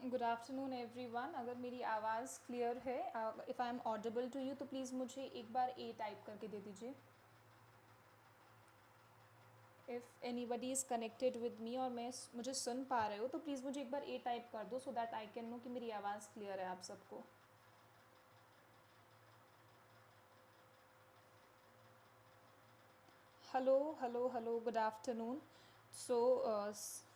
Good afternoon everyone. अगर मेरी आवाज़ क्लियर है, if I am audible to you तो प्लीज़ मुझे एक बार ए टाइप करके दे दीजिए। If anybody is connected with me और मुझे सुन पा रहे हो तो प्लीज़ मुझे एक बार ए टाइप कर दो so that I can know कि मेरी आवाज़ क्लियर है आप सबको। Hello hello hello, good afternoon. So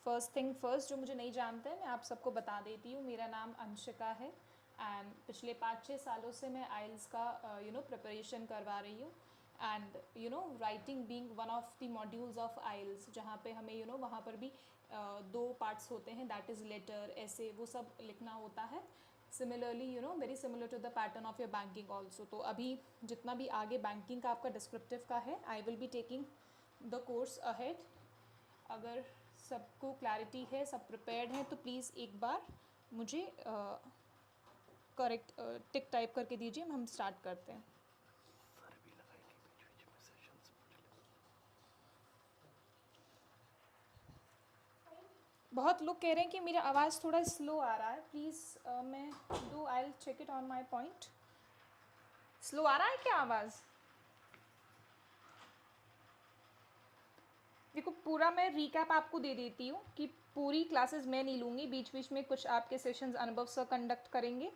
first thing first, जो मुझे नहीं जानते हैं मैं आप सबको बता देती हूँ। मेरा नाम अंशिका है एंड पिछले 5-6 सालों से मैं आइल्स का प्रिपरेशन करवा रही हूँ। And writing being one of the modules of IELTS, जहाँ पे हमें वहाँ पर भी दो पार्ट्स होते हैं, दैट इज़ लेटर, ऐसे वो सब लिखना होता है। Similarly very similar to the pattern of your banking also. तो अभी जितना भी आगे बैंकिंग का आपका डिस्क्रिप्टिव का है, I will be taking the course ahead. अगर सबको क्लैरिटी है, सब प्रिपेयर्ड हैं, तो प्लीज़ एक बार मुझे करेक्ट टिक टाइप करके दीजिए, हम स्टार्ट करते हैं। सर भी लगाएंगे बीच बीच में सेशंस पूछ ले। बहुत लोग कह रहे हैं कि मेरा आवाज़ थोड़ा स्लो आ रहा है। प्लीज़ मैं I will check it on my point. Slow आ रहा है क्या आवाज़? देखो, पूरा मैं रिकैप आपको दे देती हूँ कि पूरी क्लासेस मैं नहीं लूँगी, बीच बीच में कुछ आपके सेशंस अनुभव सर कंडक्ट करेंगे,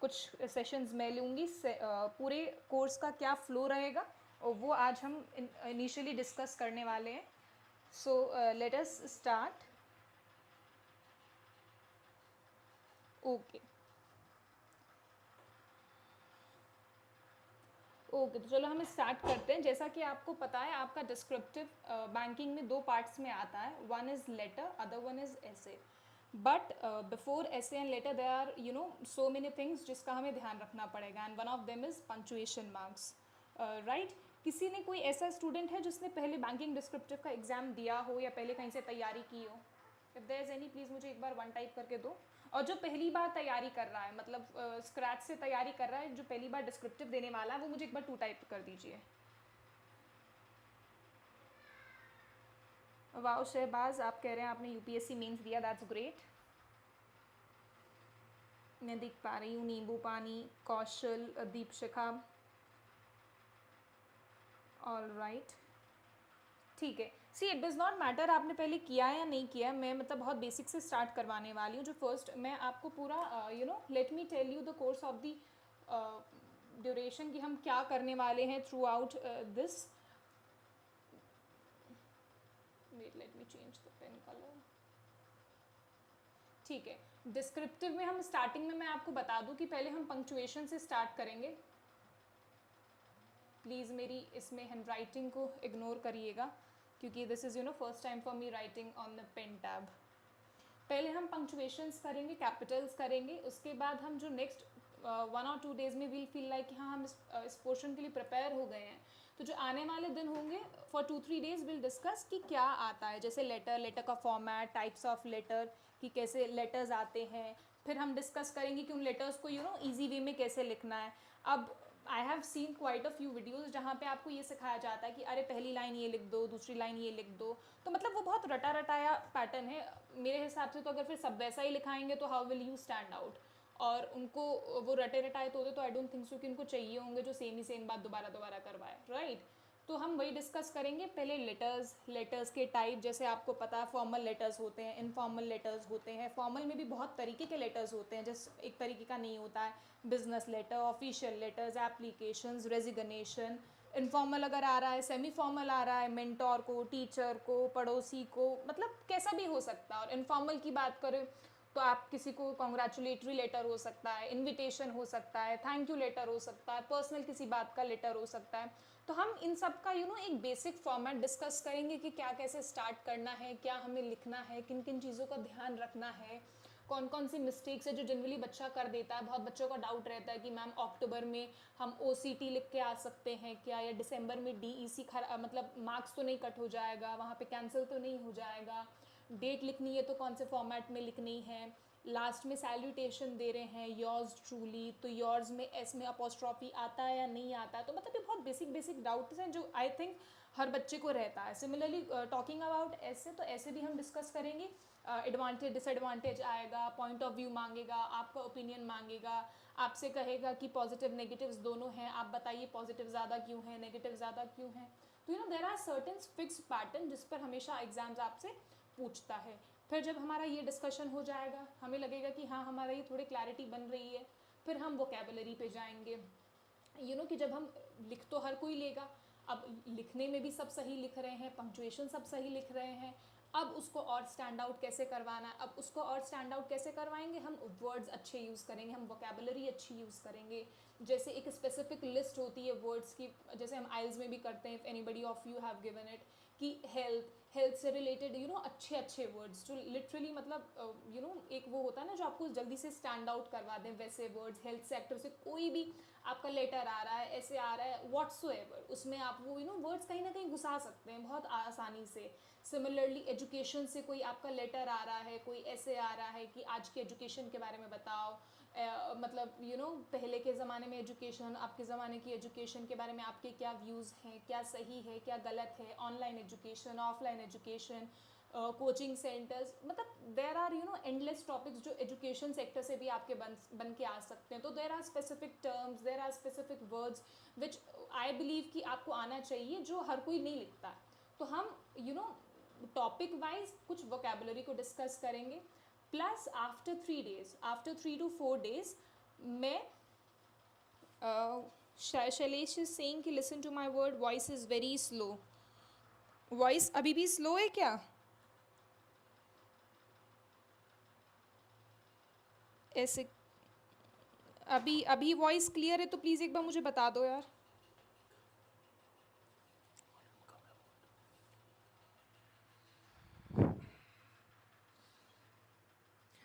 कुछ सेशंस मैं लूँगी। पूरे कोर्स का क्या फ्लो रहेगा और वो आज हम इनिशियली डिस्कस करने वाले हैं। So let us start. Okay okay, तो चलो हम स्टार्ट करते हैं। जैसा कि आपको पता है, आपका डिस्क्रिप्टिव बैंकिंग में दो पार्ट्स में आता है, one is letter, other one is essay. But before essay and letter there are so many things जिसका हमें ध्यान रखना पड़ेगा, and one of them is punctuation marks, right. किसी ने कोई ऐसा स्टूडेंट है जिसने पहले बैंकिंग डिस्क्रिप्टिव का एग्ज़ाम दिया हो या पहले कहीं से तैयारी की हो? If there is any, please मुझे एक बार वन टाइप करके दो। और जो पहली बार तैयारी कर रहा है, मतलब स्क्रैच से तैयारी कर रहा है, जो पहली बार डिस्क्रिप्टिव देने वाला है, वो मुझे एक बार टू टाइप कर दीजिए। वाओ शहबाज, आप कह रहे हैं आपने यूपीएससी मेंस दिया, दैट्स ग्रेट। मैं देख पा रही हूँ नींबू पानी, कौशल, दीपशिखा, ऑल राइट, ठीक है। सी, इट डज़ नॉट मैटर आपने पहले किया है या नहीं किया है, मैं मतलब बहुत बेसिक से स्टार्ट करवाने वाली हूँ। जो फर्स्ट मैं आपको पूरा let me tell you the course of the duration कि हम क्या करने वाले हैं throughout this. Wait, let me change the pen colour. ठीक है, डिस्क्रिप्टिव में हम स्टार्टिंग में मैं आपको बता दूं कि पहले हम पंक्चुएशन से स्टार्ट करेंगे। प्लीज़ मेरी इसमें हैंड राइटिंग को इग्नोर करिएगा, क्योंकि this is first time for me writing on the pen tab. पहले हम पंक्चुएशंस करेंगे, कैपिटल्स करेंगे, उसके बाद हम जो नेक्स्ट 1 और 2 डेज़ में वील फील लाइक कि हाँ हम इस पोर्शन के लिए प्रिपेयर हो गए हैं। तो जो आने वाले दिन होंगे फॉर 2-3 डेज़ विल डिस्कस कि क्या आता है, जैसे लेटर का फॉर्मेट, टाइप्स ऑफ लेटर, कि कैसे लेटर्स आते हैं। फिर हम डिस्कस करेंगे कि उन लेटर्स को ईजी वे में कैसे लिखना है। अब I have seen quite a few videos जहाँ पे आपको ये सिखाया जाता है कि अरे पहली लाइन ये लिख दो, दूसरी लाइन ये लिख दो। तो मतलब वो बहुत रटा रटाया पैटर्न है मेरे हिसाब से। तो अगर फिर सब वैसा ही लिखाएंगे तो how will you stand out? और उनको वो रटे रटाए तो होते तो आई डोंट थिंक सो कि उनको चाहिए होंगे जो सेम ही सेम बात दोबारा दोबारा करवाए, राइट। तो हम वही डिस्कस करेंगे। पहले लेटर्स के टाइप, जैसे आपको पता है फॉर्मल लेटर्स होते हैं, इनफॉर्मल लेटर्स होते हैं। फॉर्मल में भी बहुत तरीके के लेटर्स होते हैं, जैसे एक तरीके का नहीं होता है। Business letter, official letters, applications, resignation. Informal अगर आ रहा है, सेमी फॉर्मल आ रहा है, मेंटोर को, टीचर को, पड़ोसी को, मतलब कैसा भी हो सकता है। और इनफॉर्मल की बात करें तो आप किसी को कॉन्ग्रेचुलेटरी लेटर हो सकता है, इनविटेशन हो सकता है, थैंक यू लेटर हो सकता है, पर्सनल किसी बात का लेटर हो सकता है। तो हम इन सब का एक बेसिक फॉर्मेट डिस्कस करेंगे कि क्या कैसे स्टार्ट करना है, क्या हमें लिखना है, किन किन चीज़ों का ध्यान रखना है, कौन कौन सी मिस्टेक्स है जो जनरली बच्चा कर देता है। बहुत बच्चों का डाउट रहता है कि मैम अक्टूबर में हम OCT लिख के आ सकते हैं क्या, या दिसंबर में DEC मतलब मार्क्स तो नहीं कट हो जाएगा, वहाँ पे कैंसिल तो नहीं हो जाएगा, डेट लिखनी है तो कौन से फॉर्मेट में लिखनी है, लास्ट में सैल्यूटेशन दे रहे हैं योर्स ट्रूली, तो योर्स में एस में अपोस्ट्रॉफी आता है या नहीं आता है, तो मतलब ये बहुत बेसिक बेसिक डाउट्स हैं जो आई थिंक हर बच्चे को रहता है. सिमिलरली टॉकिंग अबाउट ऐसे, तो ऐसे भी हम डिस्कस करेंगे. एडवांटेज डिसएडवांटेज आएगा, पॉइंट ऑफ व्यू मांगेगा, आपका ओपिनियन मांगेगा, आपसे कहेगा कि पॉजिटिव नेगेटिव्स दोनों हैं, आप बताइए पॉजिटिव ज़्यादा क्यों है, नेगेटिव ज़्यादा क्यों है. तो there are certain fix pattern जिस पर हमेशा एग्जाम्स आपसे पूछता है. फिर जब हमारा ये डिस्कशन हो जाएगा, हमें लगेगा कि हाँ हमारा ये थोड़ी क्लैरिटी बन रही है, फिर हम वोकेबलरी पे जाएंगे. कि जब हम लिख तो हर कोई लेगा, अब लिखने में भी सब सही लिख रहे हैं, पंक्चुएशन सब सही लिख रहे हैं, अब उसको और स्टैंड आउट कैसे करवाना है, अब उसको और स्टैंड आउट कैसे करवाएंगे, हम वर्ड्स अच्छे यूज़ करेंगे, हम वोकेबलरी अच्छी यूज़ करेंगे. जैसे एक स्पेसिफिक लिस्ट होती है वर्ड्स की, जैसे हम आइल्स में भी करते हैं, if anybody of you have given it, कि हेल्थ से रिलेटेड अच्छे अच्छे वर्ड्स जो लिटरली मतलब एक वो होता है ना जो आपको जल्दी से स्टैंड आउट करवा दें, वैसे वर्ड्स. हेल्थ सेक्टर से कोई भी आपका लेटर आ रहा है, ऐसे आ रहा है, व्हाट्सोएवर, उसमें आप वो वर्ड्स कहीं ना कहीं घुसा सकते हैं बहुत आसानी से. सिमिलरली एजुकेशन से कोई आपका लेटर आ रहा है, कोई ऐसे आ रहा है कि आज की एजुकेशन के बारे में बताओ, मतलब पहले के ज़माने में एजुकेशन, आपके ज़माने की एजुकेशन के बारे में आपके क्या व्यूज़ हैं, क्या सही है क्या गलत है, online education, offline education, coaching centres, मतलब देर आर एंडलेस टॉपिक्स जो एजुकेशन सेक्टर से भी आपके बन के आ सकते हैं. तो there are specific terms, there are specific words which I believe कि आपको आना चाहिए, जो हर कोई नहीं लिखता है. तो हम टॉपिक वाइज कुछ वोकेबलरी को डिस्कस करेंगे. Plus after 3 days, after 3 to 4 days, मैं शैलेश इज सेइंग कि listen to my word, voice is very slow. Voice अभी भी स्लो है क्या? ऐसे अभी वॉइस क्लियर है तो प्लीज़ एक बार मुझे बता दो यार.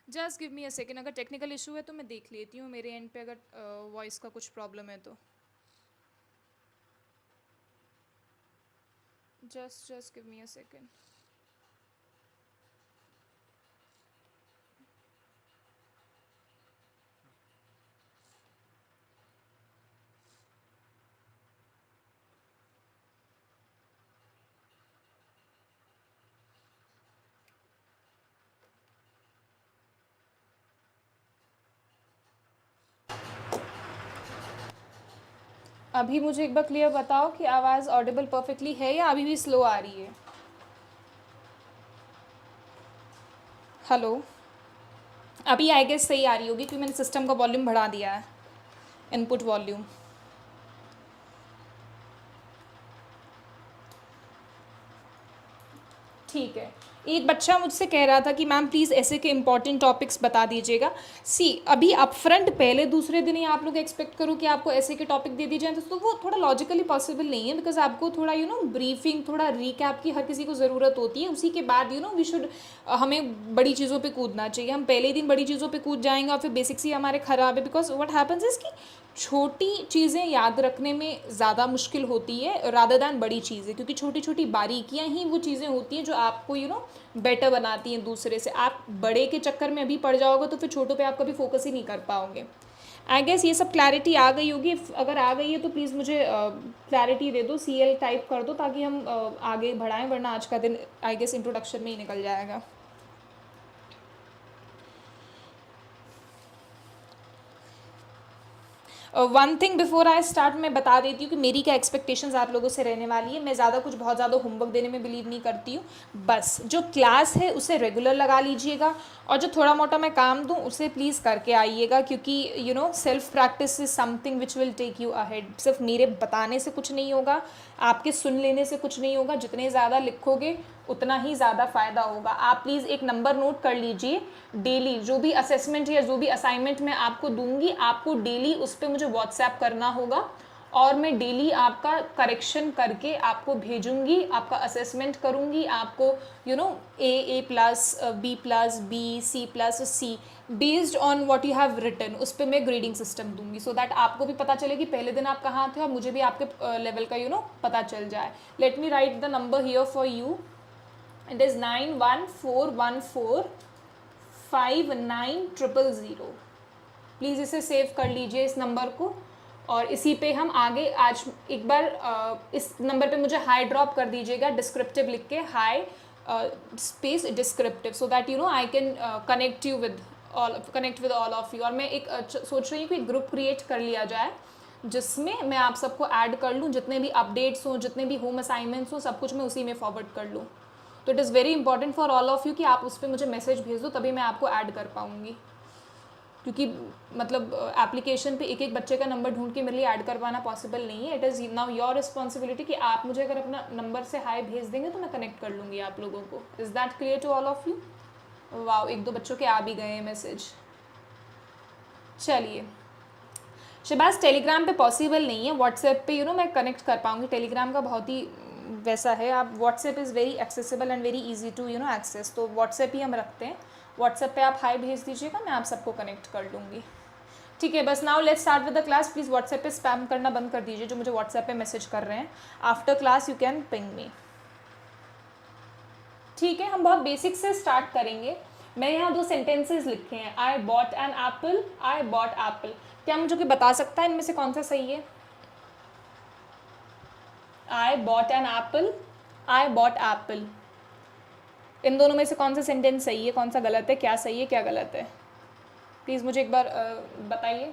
Just give me a second. अगर टेक्निकल इशू है तो मैं देख लेती हूँ मेरे एंड पे, अगर वॉइस का कुछ प्रॉब्लम है तो. Just give me a second. अभी मुझे एक बार क्लियर बताओ कि आवाज़ ऑडिबल परफेक्टली है या अभी भी स्लो आ रही है. हेलो, अभी आई गेस सही आ रही होगी क्योंकि मैंने सिस्टम का वॉल्यूम बढ़ा दिया है, इनपुट वॉल्यूम. ठीक है. एक बच्चा मुझसे कह रहा था कि मैम प्लीज़ ऐसे के इंपॉर्टेंट टॉपिक्स बता दीजिएगा. सी अभी अपफ्रंट पहले दूसरे दिन ही आप लोग एक्सपेक्ट करो कि आपको ऐसे के टॉपिक दे दिए जाएँ, तो वो थोड़ा लॉजिकली पॉसिबल नहीं है, बिकॉज आपको थोड़ा ब्रीफिंग, थोड़ा रिकैप की हर किसी को ज़रूरत होती है. उसी के बाद वी शुड, हमें बड़ी चीज़ों पे कूदना चाहिए. हम पहले ही दिन बड़ी चीज़ों पे कूद जाएंगे और फिर बेसिक्स ही हमारे ख़राब है. बिकॉज व्हाट हैपन्स इज़ कि छोटी चीज़ें याद रखने में ज़्यादा मुश्किल होती है रादर दैन बड़ी चीज़ें, क्योंकि छोटी छोटी बारीकियाँ ही वो चीज़ें होती हैं जो आपको बेटर बनाती हैं दूसरे से. आप बड़े के चक्कर में अभी पड़ जाओगे तो फिर छोटों पे आप कभी फोकस ही नहीं कर पाओगे. आई गेस ये सब क्लैरिटी आ गई होगी. अगर आ गई है तो प्लीज़ मुझे क्लैरिटी दे दो, CL टाइप कर दो ताकि हम आगे बढ़ाएं, वरना आज का दिन आई गेस इंट्रोडक्शन में ही निकल जाएगा. One thing before I start मैं बता देती हूँ कि मेरी क्या एक्सपेक्टेशंस आप लोगों से रहने वाली है. मैं ज़्यादा कुछ बहुत ज़्यादा होमवर्क देने में बिलीव नहीं करती हूँ. बस जो क्लास है उसे रेगुलर लगा लीजिएगा, और जो थोड़ा मोटा मैं काम दूँ उसे प्लीज़ करके आइएगा, क्योंकि self practice is something which will take you ahead. सिर्फ मेरे बताने से कुछ नहीं होगा, आपके सुन लेने से कुछ नहीं होगा. जितने ज़्यादा लिखोगे उतना ही ज़्यादा फ़ायदा होगा. आप प्लीज़ एक नंबर नोट कर लीजिए, डेली जो भी असेसमेंट या जो भी असाइनमेंट मैं आपको दूंगी, आपको डेली उस पर मुझे व्हाट्सएप करना होगा, और मैं डेली आपका करेक्शन करके आपको भेजूंगी, आपका असेसमेंट करूंगी. आपको A+, B+, C+, C based on what you have written, उस पर मैं ग्रेडिंग सिस्टम दूंगी, सो दैट आपको भी पता चले कि पहले दिन आप कहाँ थे और मुझे भी आपके लेवल का पता चल जाए. Let me right the number here for you. It is 91414 5900। Please इसे सेव कर लीजिए इस नंबर को, और इसी पे हम आगे आज एक बार इस नंबर पे मुझे हाई ड्रॉप कर दीजिएगा, डिस्क्रिप्टिव लिख के, high space descriptive, so that you know I can connect with all of you. और मैं एक सोच रही हूँ कि ग्रुप क्रिएट कर लिया जाए जिसमें मैं आप सबको ऐड कर लूँ, जितने भी अपडेट्स हों, जितने भी होम असाइनमेंट्स हों, सब कुछ मैं उसी में फॉरवर्ड कर लूँ। तो it is very important for all of you कि आप उस पर मुझे मैसेज भेज दो, तभी मैं आपको ऐड कर पाऊँगी, क्योंकि मतलब एप्लीकेशन पे एक एक बच्चे का नंबर ढूंढ के मेरे लिए ऐड करवाना पॉसिबल नहीं है। It is now your responsibility कि आप मुझे अगर अपना नंबर से हाई भेज देंगे तो मैं कनेक्ट कर लूँगी आप लोगों को। Is that clear to all of you? Wow, एक दो बच्चों के आ भी गए हैं मैसेज। चलिए शहबाज, टेलीग्राम पे पॉसिबल नहीं है, व्हाट्सएप पे मैं कनेक्ट कर पाऊँगी। टेलीग्राम का बहुत ही वैसा है, आप WhatsApp is very accessible and very easy to access, तो व्हाट्सएप ही हम रखते हैं। व्हाट्सएप पे आप हाई भेज दीजिएगा, मैं आप सबको कनेक्ट कर लूँगी। ठीक है, बस now let's start with the class. Please WhatsApp पे स्पैम करना बंद कर दीजिए जो मुझे व्हाट्सएप पे मैसेज कर रहे हैं। After class you can ping me. ठीक है, हम बहुत बेसिक से स्टार्ट करेंगे। मैं यहाँ 2 सेंटेंसेस लिखे हैं, आई bought an apple, I bought Apple. क्या मुझे कोई बता सकता है इनमें से कौन सा सही है? I bought an apple, I bought apple, इन दोनों में से कौन सा सेंटेंस सही है, कौन सा गलत है, क्या सही है क्या गलत है? प्लीज़ मुझे एक बार बताइए।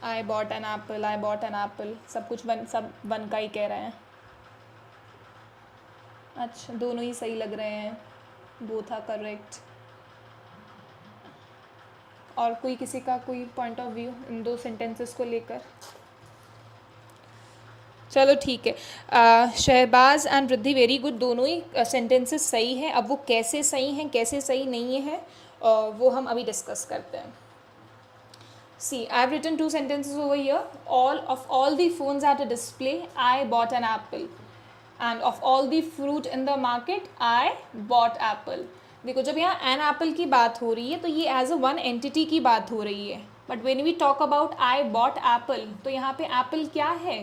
आई bought an apple, I bought an Apple, सब कुछ सब वन का ही कह रहे हैं। अच्छा, दोनों ही सही लग रहे हैं, बोथ आर करेक्ट। और कोई किसी का कोई point of view in 2 sentences को लेकर? चलो ठीक है, Shahbaz and Riddhi very good, दोनों ही सेंटेंसेस सही हैं। अब वो कैसे सही हैं कैसे सही नहीं है वो हम अभी डिस्कस करते हैं। See, I have written 2 sentences over here. All the phones at a display, I bought an apple. And of all the fruit in the market, I bought apple. देखो, जब यहाँ an apple की बात हो रही है तो ये as a one entity की बात हो रही है. But when we talk about I bought apple, तो यहाँ पे apple क्या है?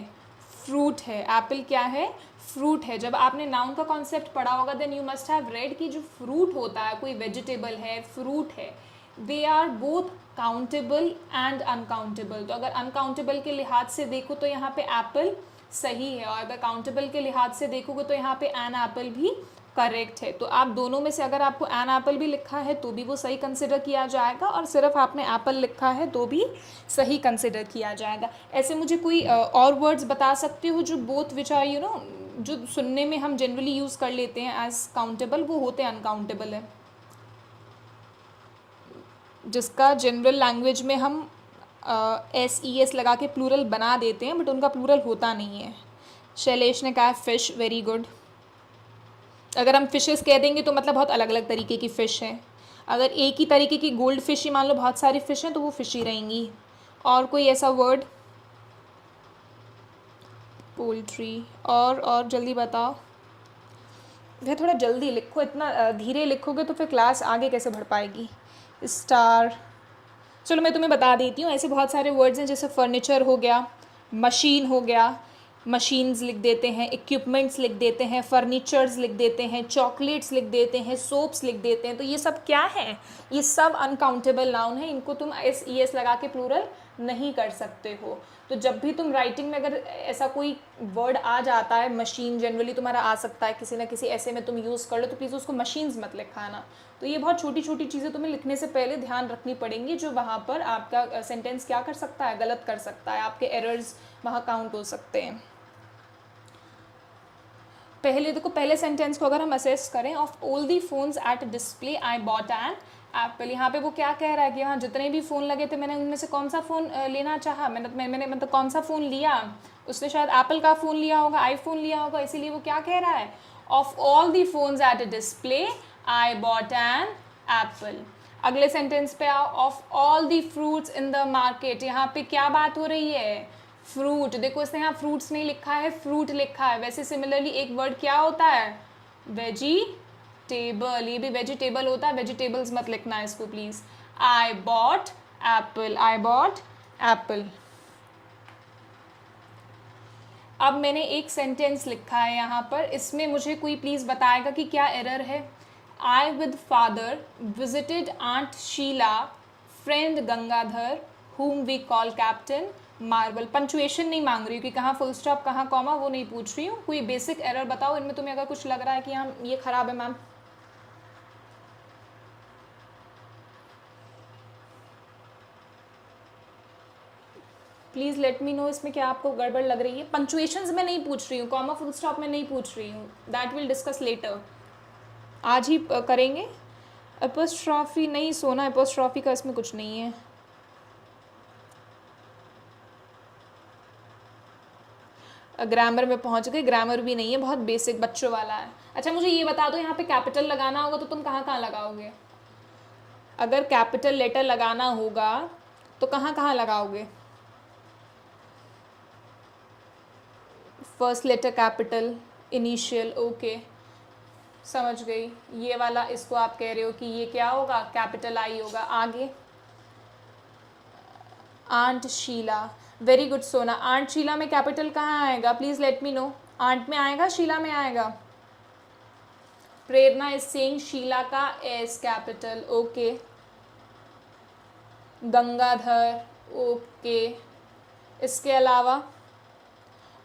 फ्रूट है। एप्पल क्या है? फ्रूट है। जब आपने नाउन का कॉन्सेप्ट पढ़ा होगा then you must have read कि जो फ्रूट होता है, कोई वेजिटेबल है, फ्रूट है, they are both countable and uncountable. तो अगर अनकाउंटेबल के लिहाज से देखो तो यहाँ पे एप्पल सही है, और अगर काउंटेबल के लिहाज से देखोगे तो यहाँ पे एन एप्पल भी करेक्ट है। तो आप दोनों में से अगर आपको एन एप्पल भी लिखा है तो भी वो सही कंसिडर किया जाएगा, और सिर्फ आपने एप्पल लिखा है तो भी सही कंसिडर किया जाएगा। ऐसे मुझे कोई और वर्ड्स बता सकते हो जो बोथ विच आर जो सुनने में हम जनरली यूज़ कर लेते हैं एज काउंटेबल, वो होते हैं अनकाउंटेबल है, जिसका जनरल लैंग्वेज में हम SES लगा के प्लूरल बना देते हैं, बट उनका प्लूरल होता नहीं है। शैलेश ने कहा फिश, वेरी गुड। अगर हम फिशेस कह देंगे तो मतलब बहुत अलग अलग तरीके की फ़िश हैं। अगर एक ही तरीके की गोल्ड फिश ही मान लो बहुत सारी फ़िश हैं तो वो फिश ही रहेंगी। और कोई ऐसा वर्ड? पोल्ट्री। और जल्दी बताओ। वह थोड़ा जल्दी लिखो, इतना धीरे लिखोगे तो फिर क्लास आगे कैसे बढ़ पाएगी? स्टार। चलो मैं तुम्हें बता देती हूँ, ऐसे बहुत सारे वर्ड्स हैं, जैसे फर्नीचर हो गया, मशीन हो गया, मशीन्स लिख देते हैं, इक्विपमेंट्स लिख देते हैं, फर्नीचर्स लिख देते हैं, चॉकलेट्स लिख देते हैं, सोप्स लिख देते हैं। तो ये सब क्या है? ये सब अनकाउंटेबल नाउन है, इनको तुम SES लगा के प्लूरल नहीं कर सकते हो। तो जब भी तुम राइटिंग में अगर ऐसा कोई वर्ड आ जाता है, मशीन जनरली तुम्हारा आ सकता है, किसी ना किसी ऐसे में तुम यूज़ कर लो, तो प्लीज़ उसको मशीन्स मत लिखाना। तो ये बहुत छोटी छोटी चीज़ें तुम्हें लिखने से पहले ध्यान रखनी पड़ेंगी, जो वहाँ पर आपका सेंटेंस क्या कर सकता है? गलत कर सकता है, आपके एरर्स वहाँ काउंट हो सकते हैं। पहले देखो, पहले सेंटेंस को अगर हम असेस करें, of all the phones at display I bought an Apple, यहाँ पे वो क्या कह रहा है कि यहाँ जितने भी फ़ोन लगे थे मैंने उनमें से कौन सा फ़ोन लेना चाहा, मैंने मतलब कौन सा फ़ोन लिया? उसने शायद एप्पल का फ़ोन लिया होगा, आईफोन लिया होगा, इसीलिए वो क्या कह रहा है? Of all the phones at display I bought an Apple. अगले सेंटेंस पे आओ, of all the fruits in the market, यहाँ पे क्या बात हो रही है? फ्रूट। देखो इसने यहाँ फ्रूट्स नहीं लिखा है, फ्रूट लिखा है। वैसे सिमिलरली एक वर्ड क्या होता है? वेजिटेबल, ये भी वेजिटेबल होता है, वेजिटेबल्स मत लिखना है इसको please. I bought Apple, I bought Apple. अब मैंने एक सेंटेंस लिखा है यहाँ पर, इसमें मुझे कोई प्लीज़ बताएगा कि क्या एरर है। I with father visited aunt Sheela, friend Gangadhar whom we call captain Marvel. Punctuation नहीं मांग रही हूँ कि कहाँ फुल स्टॉप कहाँ कॉमा, वो नहीं पूछ रही हूँ। कोई बेसिक एरर बताओ इनमें तुम्हें अगर कुछ लग रहा है कि यहाँ ये खराब है ma'am. Please let me no इसमें क्या आपको गड़बड़ लग रही है। पंचुएशंस में नहीं पूछ रही हूँ, कॉमा फुल स्टॉप में नहीं पूछ रही हूँ, दैट विल डिस्कस लेटर। आज ही करेंगे। एपोस्ट्रॉफी नहीं सोना, एपोस्ट्रॉफी का इसमें कुछ नहीं है। ग्रामर में पहुंच गए, ग्रामर भी नहीं है, बहुत बेसिक बच्चों वाला है। अच्छा मुझे ये बता दो, यहाँ पे कैपिटल लगाना होगा तो तुम कहाँ कहाँ लगाओगे? अगर कैपिटल लेटर लगाना होगा तो कहाँ कहाँ लगाओगे? First letter capital, initial, okay समझ गई। ये वाला इसको आप कह रहे हो कि ये क्या होगा, कैपिटल आई होगा। आगे aunt Sheela, very good Sona. Aunt Sheela में कैपिटल कहाँ आएगा, please let me know. Aunt में आएगा, शीला में आएगा? प्रेरणा इज सेइंग शीला का S capital, okay. Gangadhar, okay. इसके अलावा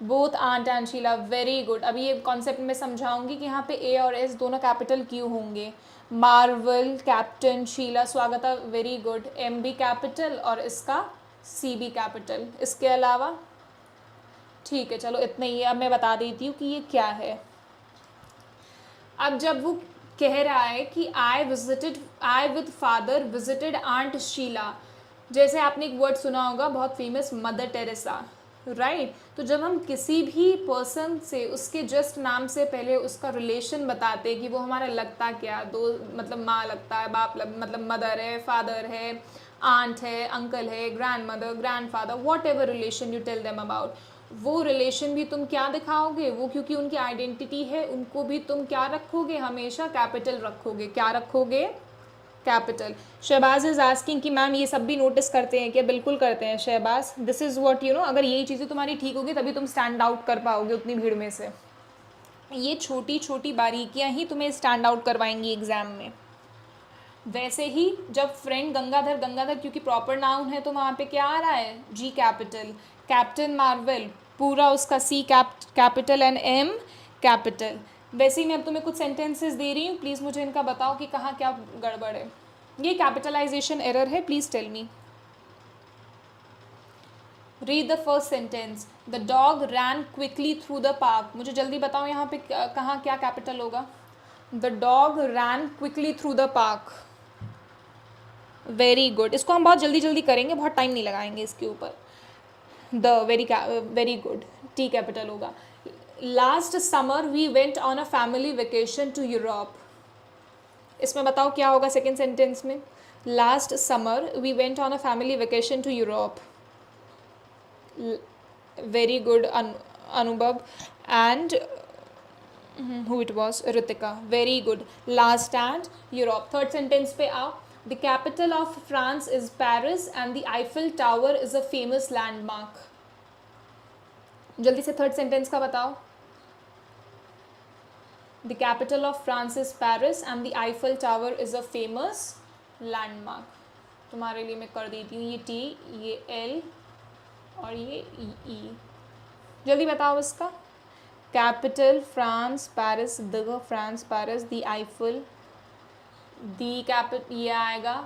both aunt and Sheela, very good. अभी ये कॉन्सेप्ट में समझाऊंगी कि यहाँ पे ए और एस दोनों कैपिटल क्यों होंगे। Marvel, captain, Sheela, Swagata, very good. M B capital और इसका सी बी कैपिटल। इसके अलावा ठीक है, चलो इतना ही है। अब मैं बता देती हूँ कि ये क्या है। अब जब वो कह रहा है कि I with father visited aunt Sheela, जैसे आपने एक वर्ड सुना होगा बहुत फेमस, मदर टेरेसा, राइट। तो जब हम किसी भी पर्सन से उसके जस्ट नाम से पहले उसका रिलेशन बताते कि वो हमारा लगता क्या, दो मतलब माँ लगता है, बाप मतलब मदर है, फादर है, आंट है, अंकल है, grandmother, grandfather, whatever relation you tell them about, वो रिलेशन भी तुम क्या दिखाओगे, वो क्योंकि उनकी आइडेंटिटी है, उनको भी तुम क्या रखोगे, हमेशा कैपिटल रखोगे। क्या रखोगे? कैपिटल। शहबाज इज आस्किंग कि मैम ये सब भी नोटिस करते हैं क्या? बिल्कुल करते हैं Shahbaz. This is what you know, अगर यही चीज़ें तुम्हारी ठीक होगी तभी तुम स्टैंड आउट कर पाओगे उतनी भीड़ में से। ये छोटी छोटी बारीकियाँ ही तुम्हें स्टैंड आउट करवाएंगी एग्जाम में। वैसे ही जब फ्रेंड गंगाधर, गंगाधर क्योंकि प्रॉपर नाउन है तो वहाँ पे क्या आ रहा है, जी कैपिटल। कैप्टन मार्वल, पूरा उसका सी कैपिटल एंड एम कैपिटल। वैसे ही मैं अब तुम्हें कुछ सेंटेंसेस दे रही हूँ, प्लीज़ मुझे इनका बताओ कि कहाँ क्या गड़बड़ है। ये कैपिटलाइजेशन एरर है, please tell me. Read the first sentence, the dog ran quickly through the park. मुझे जल्दी बताओ यहाँ पे कहाँ क्या कैपिटल होगा। The dog ran quickly through the park, very good. इसको हम बहुत जल्दी जल्दी करेंगे, बहुत टाइम नहीं लगाएंगे इसके ऊपर। The very good, T capital होगा। Last summer we went on a family vacation to Europe. इसमें बताओ क्या होगा सेकेंड सेंटेंस में। Last summer we went on a family vacation to Europe, very good Anubhav. And who it was, Ritika, very good. Last and Europe. Third sentence पे आओ। The capital of France is Paris and the Eiffel Tower is a famous landmark. जल्दी से third sentence का बताओ। The capital of France is Paris and the Eiffel Tower is a famous landmark. तुम्हारे लिए मैं कर देती हूँ ये T, ये L और ये E। जल्दी बताओ इसका। Capital France Paris, the France Paris, the Eiffel, the capital ये आएगा,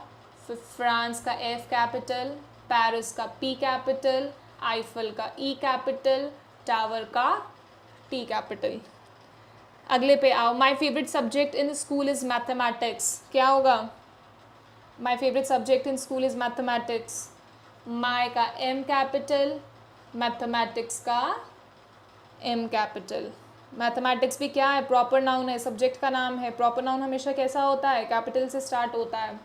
फिर फ्रांस का एफ कैपिटल, पेरिस का पी कैपिटल, आईफल का ई कैपिटल, टावर का टी कैपिटल। अगले पे आओ। My favourite subject in school is mathematics. क्या होगा? My favourite subject in school is mathematics. My का एम कैपिटल, मैथमेटिक्स का एम कैपिटल। मैथमेटिक्स भी क्या है? प्रॉपर नाउन है, सब्जेक्ट का नाम है। प्रॉपर नाउन हमेशा कैसा होता है? कैपिटल से स्टार्ट होता है।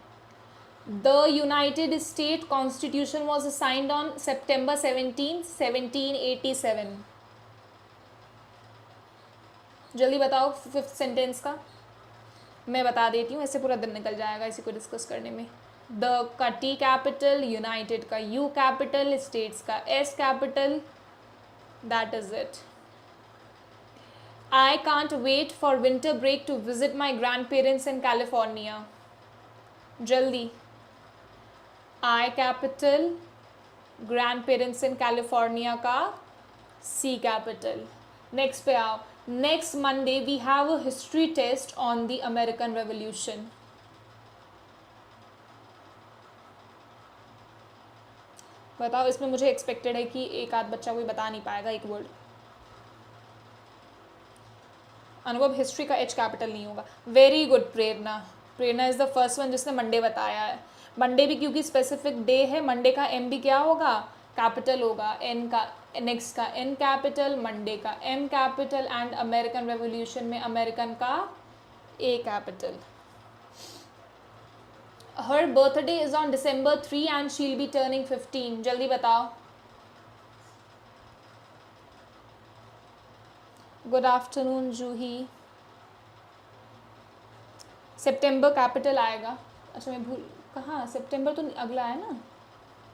The United state constitution was assigned on September 17, 1787। जल्दी बताओ फिफ्थ सेंटेंस का। मैं बता देती हूँ, ऐसे पूरा दिन निकल जाएगा इसी को डिस्कस करने में। द का टी कैपिटल, यूनाइटेड का यू कैपिटल, स्टेट्स का S capital, that is it. I can't wait for winter break to visit my grandparents in California. जल्दी. I capital, grandparents in California का C capital. Next पे आओ. Next Monday we have a history test on the American Revolution. बताओ, इसमें मुझे expected है कि एक आध बच्चा कोई बता नहीं पाएगा एक वर्ड. अनुभव, हिस्ट्री का एच कैपिटल नहीं होगा. Very good Prerna. Prerna is the first one जिसने मंडे बताया है. मंडे भी क्योंकि स्पेसिफिक डे है, मंडे का एम भी क्या होगा, कैपिटल होगा. एन का नेक्स्ट का एन कैपिटल, मंडे का M capital and American revolution में अमेरिकन का A capital. Her birthday is on December 3 and she will be turning 15. जल्दी बताओ. Good afternoon Juhi. सितंबर कैपिटल आएगा. अच्छा मैं भूल, कहाँ, सितंबर तो अगला है ना.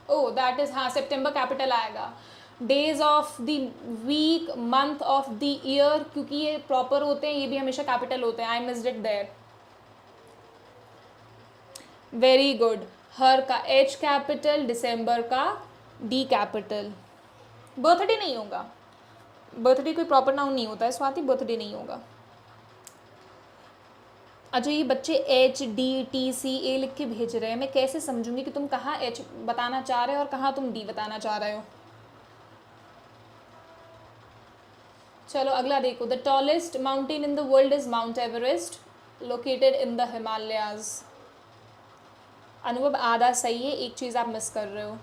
ओह दैट इज, हाँ सितंबर कैपिटल आएगा. Days of the week, month of the year, क्योंकि ये प्रॉपर होते हैं, ये भी हमेशा कैपिटल होते हैं. I missed it there. Very good. Her का एच कैपिटल, दिसंबर का डी कैपिटल. बर्थडे नहीं होगा, बर्थडे कोई प्रॉपर नाउन नहीं होता है स्वाति, बर्थडे नहीं होगा. अच्छा ये बच्चे एच डी टी सी ए लिख के भेज रहे हैं, मैं कैसे समझूंगी कि तुम कहाँ एच बताना चाह रहे हो और कहाँ तुम डी बताना चाह रहे हो. चलो अगला देखो. The tallest mountain in the world is mount Everest, located in the Himalayas. अनुभव आधा सही है, एक चीज़ आप मिस कर रहे हो.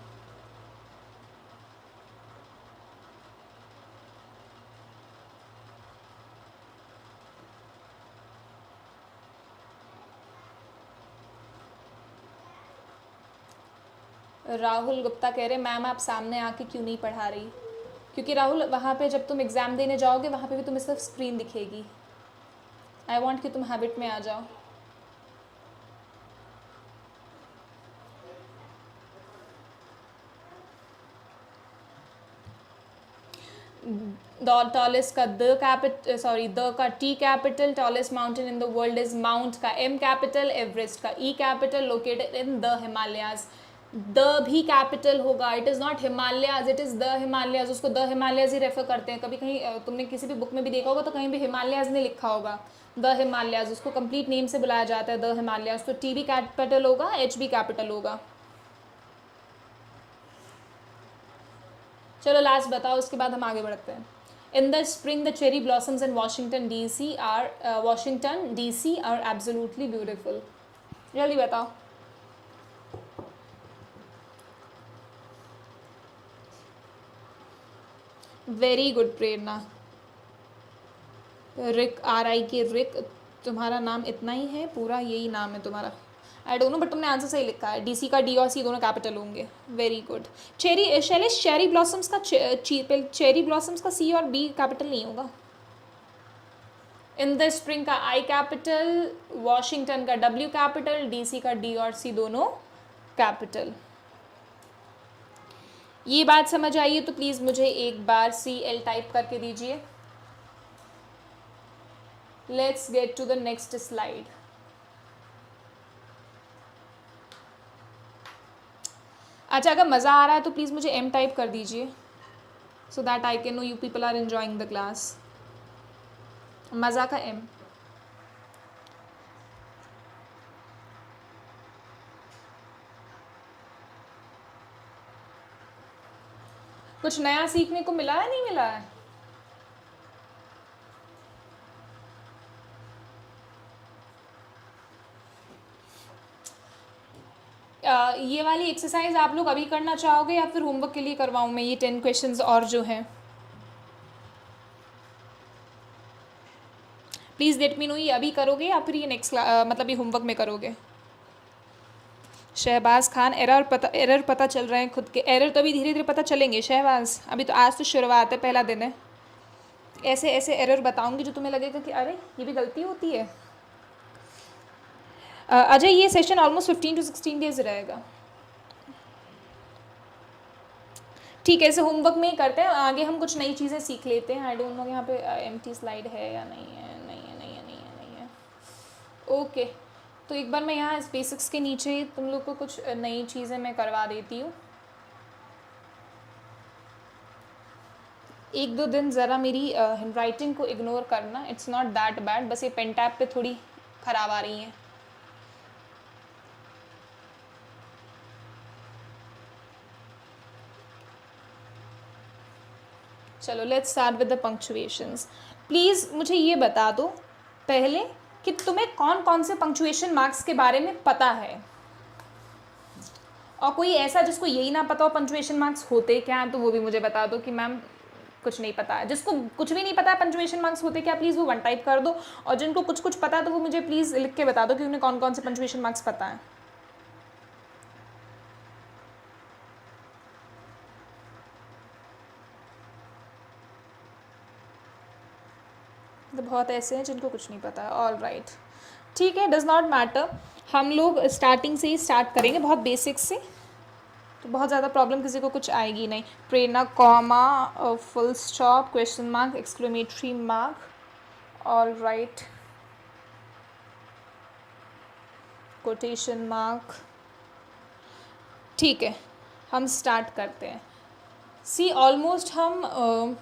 राहुल गुप्ता कह रहे मैम आप सामने आके क्यों नहीं पढ़ा रही. क्योंकि राहुल वहाँ पे जब तुम एग्ज़ाम देने जाओगे वहाँ पे भी तुम्हें सिर्फ स्क्रीन दिखेगी. आई वांट कि तुम हैबिट में आ जाओ. टॉलेस्ट का द कैपिटल, सॉरी द का T capital. Tallest mountain in the world is mount का एम कैपिटल. एवरेस्ट का E capital, located in the Himalayas. The भी कैपिटल होगा. It is not Himalayas, it is the Himalayas. उसको the Himalayas he refer करते हैं. कभी कहीं तुमने किसी भी बुक में भी देखा होगा तो कहीं भी हिमालयाज ने लिखा होगा. द हिमालयाज उसको कंप्लीट नेम से बुलाया जाता है, द हिमालयाज. तो टी भी कैपिटल होगा, एच भी कैपिटल होगा. चलो लास्ट बताओ, उसके बाद हम आगे बढ़ते हैं. In the spring the cherry blossoms in Washington DC are absolutely beautiful. जल्दी बताओ. Very good Prerna. Rick, RI के रिक, तुम्हारा नाम इतना ही है, पूरा यही नाम है तुम्हारा. आई डोंट नो बट तुमने आंसर सही लिखा है. DC का डी और सी दोनों कैपिटल होंगे. Very good. Cherry Shailesh, cherry blossoms का चेरी ब्लॉसम्स का C और B कैपिटल नहीं होगा. इन द स्प्रिंग का I कैपिटल, वॉशिंगटन का W कैपिटल, DC का D और C दोनों कैपिटल. ये बात समझ आई है तो प्लीज़ मुझे एक बार CL टाइप करके दीजिए. Let's get to the next slide. अच्छा अगर मज़ा आ रहा है तो प्लीज़ मुझे M टाइप कर दीजिए, so that I can know you people are enjoying the class. मज़ा का M. कुछ नया सीखने को मिला है, नहीं मिला है? ये वाली एक्सरसाइज आप लोग अभी करना चाहोगे या फिर होमवर्क के लिए करवाऊँ मैं ये 10 क्वेश्चंस और जो हैं? प्लीज़ लेट मी नो, ये अभी करोगे या फिर ये नेक्स्ट मतलब ये होमवर्क में करोगे? शहबाज खान, एरर पता चल रहे हैं खुद के. एरर तो अभी धीरे धीरे पता चलेंगे शहबाज, अभी तो आज तो शुरुआत है, पहला दिन है. ऐसे ऐसे एरर बताऊंगी जो तुम्हें लगेगा कि अरे ये भी गलती होती है. अजय ये सेशन ऑलमोस्ट 15 to 16 डेज रहेगा. ठीक है, ऐसे होमवर्क में ही करते हैं, आगे हम कुछ नई चीज़ें सीख लेते हैं। आई डोंट नो यहाँ पे एम्प्टी स्लाइड है या नहीं है, नहीं है, नहीं है, नहीं है, नहीं है। ओके, तो एक बार मैं यहाँ इस बेसिक्स के नीचे तुम लोग को कुछ नई चीज़ें मैं करवा देती हूँ। एक दो दिन ज़रा मेरी हैंड राइटिंग को इग्नोर करना, इट्स नॉट दैट बैड, बस ये पेन टैप पे थोड़ी ख़राब आ रही हैं। चलो let's start with the punctuations. Please मुझे ये बता दो पहले कि तुम्हें कौन कौन से पंक्चुएशन मार्क्स के बारे में पता है, और कोई ऐसा जिसको यही ना पता हो पंक्चुएशन मार्क्स होते क्या हैं, तो वो भी मुझे बता दो कि मैम कुछ नहीं पता है। जिसको कुछ भी नहीं पता है पंक्चुएशन मार्क्स होते क्या, प्लीज़ वो वन टाइप कर दो, और जिनको कुछ कुछ पता है तो वो मुझे प्लीज़ लिख के बता दो कि उन्हें कौन कौन से पंक्चुएशन मार्क्स पता है। तो बहुत ऐसे हैं जिनको कुछ नहीं पता है। ऑल राइट, ठीक है, डज़ नॉट मैटर। हम लोग स्टार्टिंग से ही स्टार्ट करेंगे, बहुत बेसिक से, तो बहुत ज़्यादा प्रॉब्लम किसी को कुछ आएगी नहीं। Prerna, comma, full stop, question mark, exclamatory mark, all right, quotation mark. ठीक है, हम स्टार्ट करते हैं। सी ऑलमोस्ट हम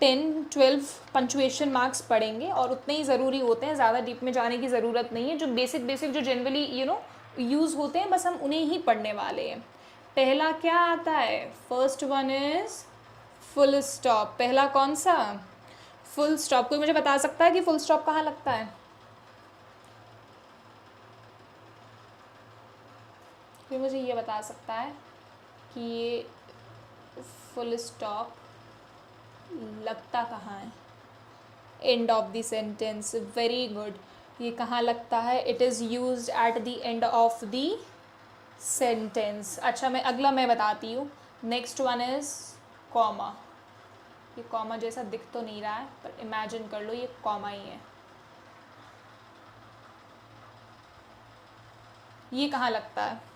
10-12 पंचुएशन मार्क्स पढ़ेंगे, और उतने ही ज़रूरी होते हैं, ज़्यादा डीप में जाने की ज़रूरत नहीं है। जो बेसिक बेसिक जो जनरली यूज़ होते हैं, बस हम उन्हें ही पढ़ने वाले हैं। पहला क्या आता है? First one is full stop. पहला कौन सा? Full stop. कोई मुझे बता सकता है कि फुल स्टॉप कहाँ लगता है? कोई मुझे ये बता सकता है कि ये फुल स्टॉप लगता कहाँ है? End of the sentence. Very good. ये कहाँ लगता है? It is used at the end of the sentence. अच्छा, मैं बताती हूँ। Next one is comma. ये कॉमा जैसा दिख तो नहीं रहा है, पर इमेजिन कर लो ये कॉमा ही है। ये कहाँ लगता है?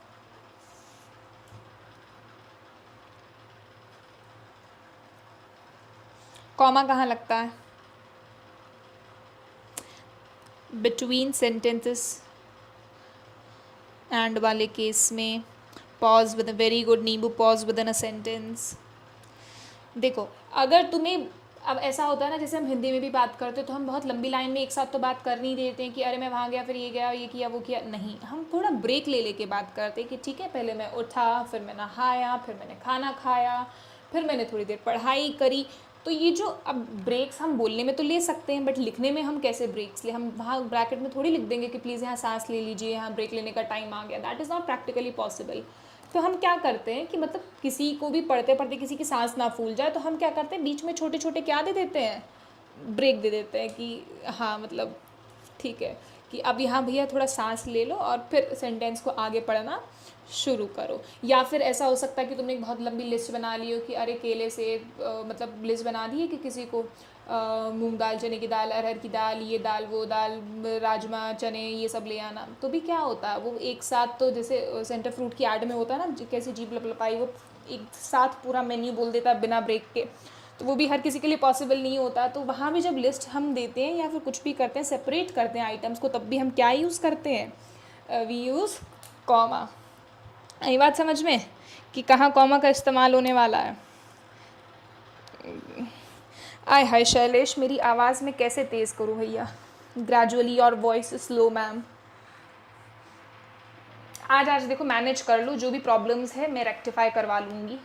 कॉमा कहाँ लगता है? बिटवीन सेंटेंसेस एंड वाले केस में। Pause with a very good नींबू, pause within a sentence. देखो, अगर तुम्हें अब ऐसा होता है ना, जैसे हम हिंदी में भी बात करते हैं तो हम बहुत लंबी लाइन में एक साथ तो बात कर नहीं देते हैं कि अरे मैं वहाँ गया, फिर ये गया, ये किया, वो किया। नहीं, हम थोड़ा ब्रेक ले लेके बात करते हैं कि ठीक है, पहले मैं उठा, फिर मैं नहाया, फिर मैंने खाना खाया, फिर मैंने थोड़ी देर पढ़ाई करी। तो ये जो अब ब्रेक्स हम बोलने में तो ले सकते हैं, बट लिखने में हम कैसे ब्रेक्स ले? हम वहाँ ब्रैकेट में थोड़ी लिख देंगे कि प्लीज़ यहाँ सांस ले लीजिए, यहाँ ब्रेक लेने का टाइम आ गया। That is not practically possible. तो हम क्या करते हैं कि मतलब किसी को भी पढ़ते पढ़ते किसी की सांस ना फूल जाए, तो हम क्या करते हैं, बीच में छोटे छोटे क्या दे देते हैं? ब्रेक दे देते हैं कि हाँ मतलब ठीक है कि अब यहाँ भैया थोड़ा सांस ले लो और फिर सेंटेंस को आगे पढ़ना शुरू करो। या फिर ऐसा हो सकता है कि तुमने एक बहुत लंबी लिस्ट बना ली हो कि अरे केले से मतलब लिस्ट बना दी है कि किसी को मूंग दाल, चने की दाल, अरहर की दाल, ये दाल, वो दाल, राजमा, चने, ये सब ले आना। तो भी क्या होता है, वो एक साथ, तो जैसे सेंटर फ्रूट की ऐड में होता है ना, कैसी जीभ लपलपाई, वो एक साथ पूरा मेन्यू बोल देता है बिना ब्रेक के। तो वो भी हर किसी के लिए पॉसिबल नहीं होता। तो वहाँ भी जब लिस्ट हम देते हैं या फिर कुछ भी करते हैं, सेपरेट करते हैं आइटम्स को, तब भी हम क्या यूज़ करते हैं? We use comma. ये बात समझ में कि कहाँ कॉमा का इस्तेमाल होने वाला है। आय हाय शैलेश, मेरी आवाज़ में कैसे तेज़ करूँ भैया? ग्रेजुअली और वॉइस स्लो मैम। आज देखो मैनेज कर लो, जो भी प्रॉब्लम्स है मैं रेक्टिफाई करवा लूँगी।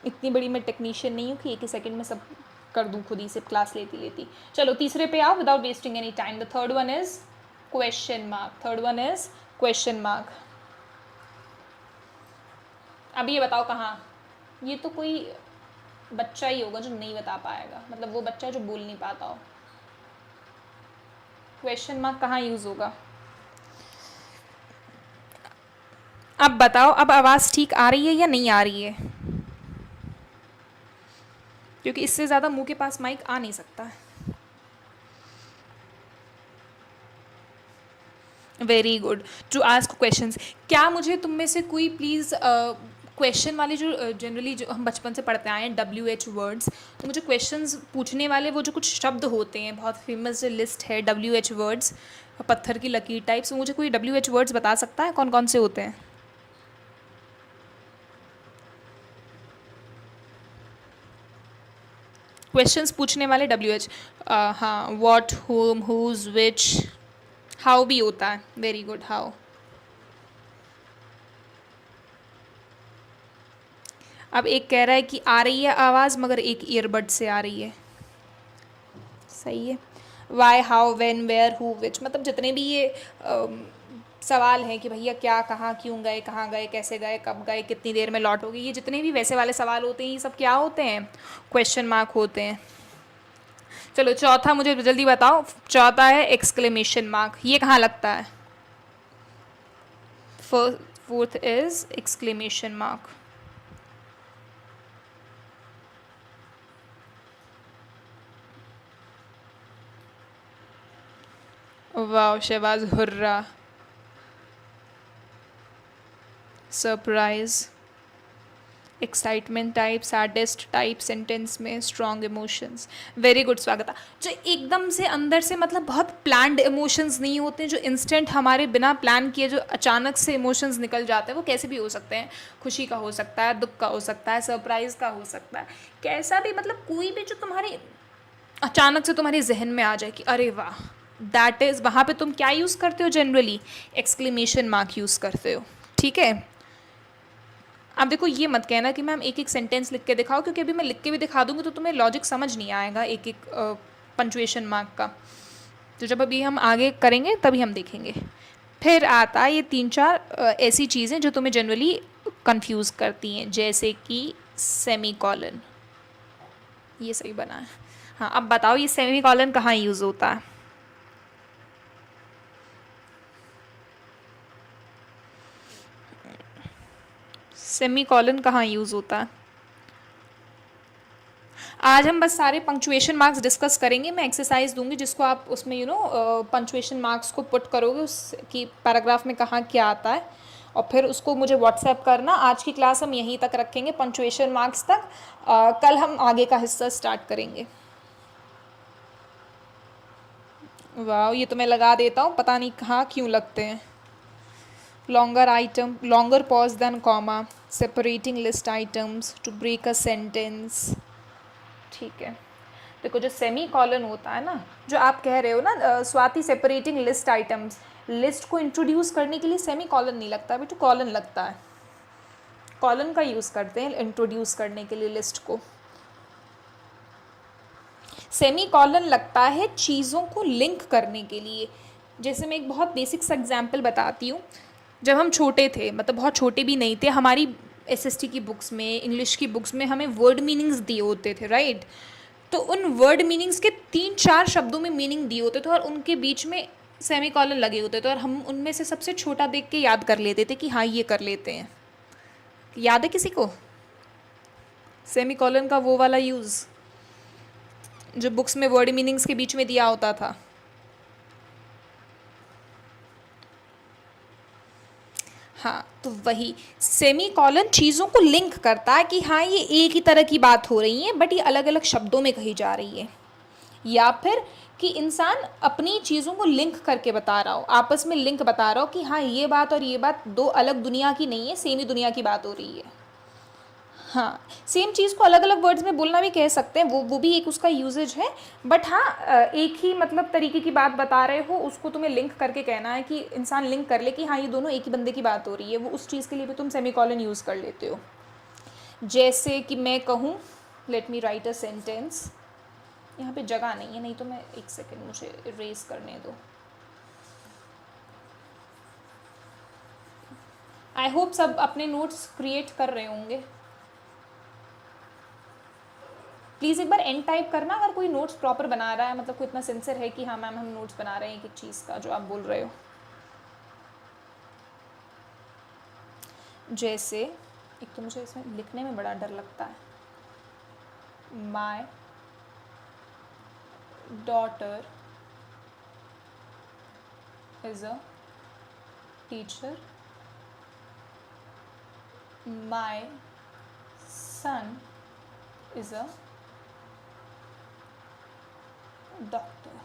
इतनी बड़ी मैं टेक्नीशियन नहीं हूँ कि एक ही सेकंड में सब कर दूँ खुद ही से क्लास लेती। चलो तीसरे पे आओ, without wasting any time. The third one is question mark. Third one is question mark. अब ये बताओ कहाँ? ये तो कोई बच्चा ही होगा जो नहीं बता पाएगा, मतलब वो बच्चा जो बोल नहीं पाता हो। क्वेश्चन मार्क कहाँ यूज़ होगा? अब बताओ, अब आवाज़ ठीक आ रही है या नहीं आ रही है? क्योंकि इससे ज़्यादा मुंह के पास माइक आ नहीं सकता। Very good. To ask questions. क्या मुझे तुम में से कोई प्लीज़ क्वेश्चन वाले जो जनरली जो हम बचपन से पढ़ते आए हैं WH वर्ड्स, तो मुझे क्वेश्चंस पूछने वाले वो जो कुछ शब्द होते हैं, बहुत फेमस जो लिस्ट है WH वर्ड्स, पत्थर की लकीर टाइप्स, मुझे कोई WH वर्ड्स बता सकता है कौन कौन से होते हैं? क्वेश्चंस पूछने वाले WH, हाँ, what, whom, whose, which, how भी होता है, वेरी गुड, हाउ। अब एक कह रहा है कि आ रही है आवाज़ मगर एक ईयरबड से आ रही है, सही है। Why, how, when, where, who, which, मतलब जितने भी ये सवाल हैं कि भैया क्या, कहाँ, क्यों गए, कहाँ गए, कैसे गए, कब गए, कितनी देर में लौटोगे, ये जितने भी वैसे वाले सवाल होते हैं ये सब क्या होते हैं? क्वेश्चन मार्क होते हैं। चलो चौथा मुझे जल्दी बताओ, चौथा है एक्सक्लेमेशन मार्क, ये कहाँ लगता है? Fourth is exclamation mark. वाह Shahbaz, hurrah, surprise, excitement type, saddest type sentence में, strong emotions, very good Swagata. जो एकदम से अंदर से मतलब बहुत प्लान्ड इमोशंस नहीं होते, जो इंस्टेंट हमारे बिना प्लान किए जो अचानक से इमोशंस निकल जाते हैं, वो कैसे भी हो सकते हैं, खुशी का हो सकता है, दुख का हो सकता है, सरप्राइज का हो सकता है, कैसा भी, मतलब कोई भी जो तुम्हारी अचानक से तुम्हारे जहन में आ जाए कि अरे वाह, दैट इज़, वहाँ पे तुम क्या यूज़ करते हो? जनरली एक्सक्लेमेशन मार्क यूज़ करते हो, ठीक है। अब देखो ये मत कहना कि मैम एक एक सेंटेंस लिख के दिखाओ, क्योंकि अभी मैं लिख के भी दिखा दूंगी तो तुम्हें लॉजिक समझ नहीं आएगा एक एक पंचुएशन मार्क का। तो जब अभी हम आगे करेंगे तभी हम देखेंगे। फिर आता है ये 3-4 ऐसी चीज़ें जो तुम्हें जनरली कंफ्यूज करती हैं, जैसे कि सेमी कॉलन, ये सही बना है। हाँ, अब बताओ ये सेमी कॉलन कहाँ यूज़ होता है? सेमी कॉलन कहाँ यूज़ होता है? आज हम बस सारे पंक्चुएशन मार्क्स डिस्कस करेंगे, मैं एक्सरसाइज दूंगी जिसको आप उसमें पंक्चुएशन मार्क्स को पुट करोगे उसकी पैराग्राफ में कहाँ क्या आता है, और फिर उसको मुझे व्हाट्सएप करना। आज की क्लास हम यहीं तक रखेंगे, पंक्चुएशन मार्क्स तक। कल हम आगे का हिस्सा स्टार्ट करेंगे। वाह, ये तो मैं लगा देता हूँ, पता नहीं कहाँ क्यों लगते हैं। Longer item, longer pause than comma, separating list items, to break a sentence, ठीक है। देखो जो सेमी कॉलन होता है ना, जो आप कह रहे हो ना Swati, separating list items, list को इंट्रोड्यूस करने के लिए सेमी कॉलन नहीं लगता बेटू, कॉलन लगता है। कॉलन का यूज़ करते हैं इंट्रोड्यूस करने के लिए लिस्ट को। सेमी कॉलन लगता है चीज़ों को लिंक करने के लिए। जैसे मैं एक बहुत बेसिक सा एग्जाम्पल बताती हूँ। जब हम छोटे थे, मतलब बहुत छोटे भी नहीं थे, हमारी SST की बुक्स में, इंग्लिश की बुक्स में हमें वर्ड मीनिंग्स दिए होते थे, राइट? तो उन वर्ड मीनिंग्स के 3-4 शब्दों में मीनिंग दिए होते थे और उनके बीच में सेमी कॉलन लगे होते थे, और हम उनमें से सबसे छोटा देख के याद कर लेते थे कि हाँ ये कर लेते हैं। याद है किसी को सेमी कॉलन का वो वाला यूज़ जो बुक्स में वर्ड मीनिंग्स के बीच में दिया होता था? हाँ, तो वही सेमी कॉलन चीज़ों को लिंक करता है कि हाँ ये एक ही तरह की बात हो रही है बट ये अलग अलग शब्दों में कही जा रही है, या फिर कि इंसान अपनी चीज़ों को लिंक करके बता रहा हो, आपस में लिंक बता रहा हो कि हाँ ये बात और ये बात दो अलग दुनिया की नहीं है, सेम ही दुनिया की बात हो रही है। हाँ, सेम चीज़ को अलग अलग वर्ड्स में बोलना भी कह सकते हैं, वो भी एक उसका यूजेज है। बट हाँ, एक ही मतलब तरीके की बात बता रहे हो, उसको तुम्हें लिंक करके कहना है कि इंसान लिंक कर ले कि हाँ ये दोनों एक ही बंदे की बात हो रही है, वो उस चीज़ के लिए भी तुम सेमीकॉलन यूज़ कर लेते हो। जैसे कि मैं कहूँ, let me right a sentence, यहाँ पे जगह नहीं है, नहीं तो मैं एक सेकेंड मुझे इरेज करने दो। आई होप सब अपने नोट्स क्रिएट कर रहे होंगे। प्लीज़ एक बार एंड टाइप करना अगर कोई नोट्स प्रॉपर बना रहा है, मतलब कोई इतना सिंसियर है कि हाँ मैम हम नोट्स बना रहे हैं एक एक चीज़ का जो आप बोल रहे हो। जैसे एक तो मुझे इसमें लिखने में बड़ा डर लगता है, my daughter is a teacher my son is a doctor.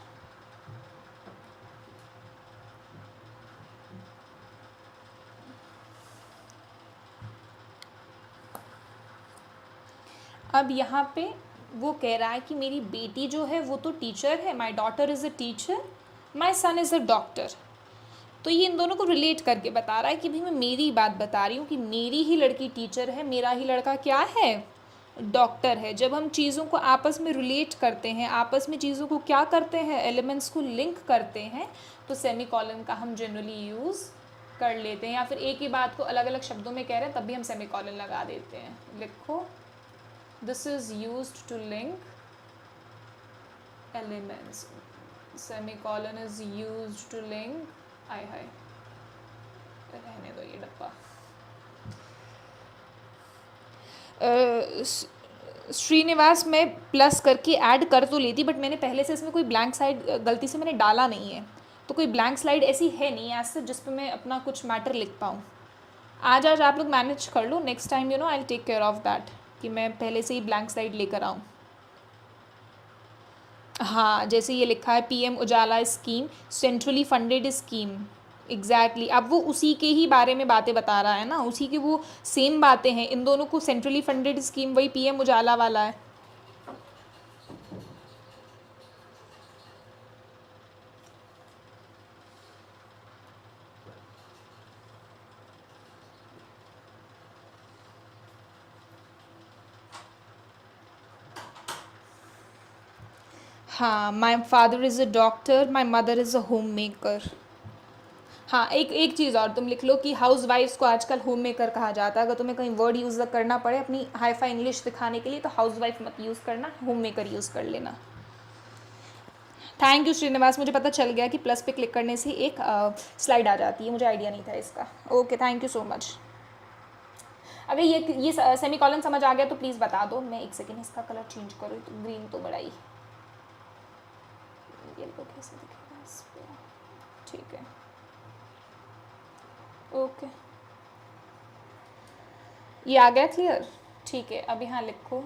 अब यहाँ पे वो कह रहा है कि मेरी बेटी जो है वो तो टीचर है, my daughter is a teacher, my son is a doctor. तो ये इन दोनों को रिलेट करके बता रहा है कि भाई मैं मेरी बात बता रही हूँ कि मेरी ही लड़की टीचर है, मेरा ही लड़का क्या है, डॉक्टर है। जब हम चीज़ों को आपस में रिलेट करते हैं, आपस में चीज़ों को क्या करते हैं, एलिमेंट्स को लिंक करते हैं, तो सेमी कॉलन का हम जनरली यूज़ कर लेते हैं। या फिर एक ही बात को अलग अलग शब्दों में कह रहे हैं तब भी हम सेमी कॉलन लगा देते हैं। लिखो, this is used to link elements, semicolon is used to link, आय हाय रहने दो ये डब्बा। श्रीनिवास मैं प्लस करके ऐड कर तो लेती, बट मैंने पहले से इसमें कोई ब्लैंक साइड गलती से मैंने डाला नहीं है, तो कोई ब्लैंक स्लाइड ऐसी है नहीं आज से जिस पे मैं अपना कुछ मैटर लिख पाऊँ। आज आप लोग मैनेज कर लो, next time you know I will take care of that कि मैं पहले से ही ब्लैंक स्लाइड लेकर आऊँ। हाँ, जैसे ये लिखा है PM Ujala scheme centrally funded scheme, exactly अब वो उसी के ही बारे में बातें बता रहा है ना, उसी की वो सेम बातें हैं। इन दोनों को सेंट्रली फंडेड स्कीम वही पीएम उजाला वाला है। हाँ, my father is a doctor, my mother is a home maker. हाँ, एक चीज़ और तुम लिख लो कि हाउस वाइफ्स को आजकल होम मेकर कहा जाता है। अगर तुम्हें कहीं वर्ड यूज़ करना पड़े अपनी हाई फाई इंग्लिश दिखाने के लिए तो हाउस वाइफ मत यूज़ करना, होम मेकर यूज़ कर लेना। थैंक यू श्रीनिवास, मुझे पता चल गया कि प्लस पे क्लिक करने से एक स्लाइड आ जाती है, मुझे आइडिया नहीं था इसका। Okay, thank you so much. अगर ये सेमी कॉलन समझ आ गया तो प्लीज़ बता दो। मैं एक सेकेंड इसका कलर चेंज करूँ, तो ग्रीन तो बड़ा ही येलो कैसे दिखेगा इस पर, ठीक है ओके, ये आ गया क्लियर, ठीक है। अब यहाँ लिखो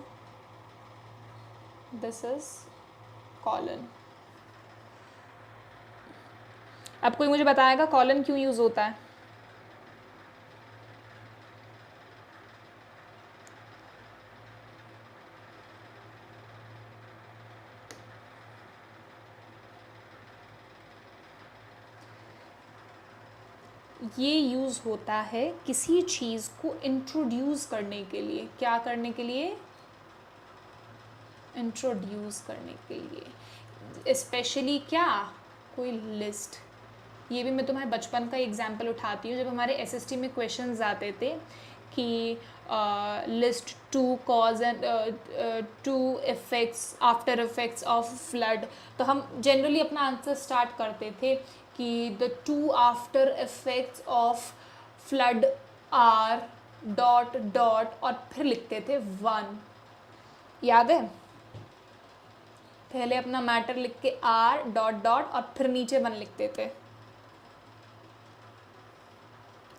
दिस इज कॉलन। अब कोई मुझे बताएगा कॉलन क्यों यूज़ होता है? ये यूज़ होता है किसी चीज़ को इंट्रोड्यूस करने के लिए। क्या करने के लिए? इंट्रोड्यूस करने के लिए। स्पेशली क्या? कोई लिस्ट। ये भी मैं तुम्हारे बचपन का एग्जाम्पल उठाती हूँ, जब हमारे एसएसटी में क्वेश्चंस आते थे कि list 2 cause and 2 effects after effects of flood, तो हम जनरली अपना आंसर स्टार्ट करते थे कि the 2 after effects of flood R dot dot, और फिर लिखते थे 1। याद है? पहले अपना मैटर लिख के आर डॉट डॉट और फिर नीचे 1 लिखते थे।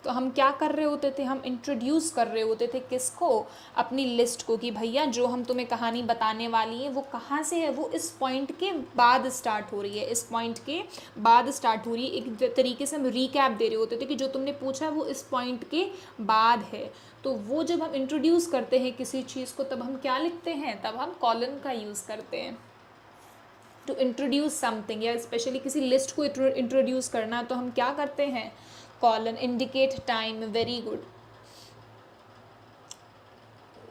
तो हम क्या कर रहे होते थे? हम इंट्रोड्यूस कर रहे होते थे किसको? अपनी लिस्ट को, कि भैया जो हम तुम्हें कहानी बताने वाली है वो कहाँ से है, वो इस पॉइंट के बाद स्टार्ट हो रही है, इस पॉइंट के बाद स्टार्ट हो रही है। एक तरीके से हम रीकैप दे रहे होते थे कि जो तुमने पूछा है वो इस पॉइंट के बाद है। तो वो जब हम इंट्रोड्यूस करते हैं किसी चीज़ को तब हम क्या लिखते हैं? तब हम कॉलन का यूज़ करते हैं टू इंट्रोड्यूस समथिंग, या स्पेशली किसी लिस्ट को इंट्रोड्यूस करना तो हम क्या करते हैं? Colon. Indicate time, very good.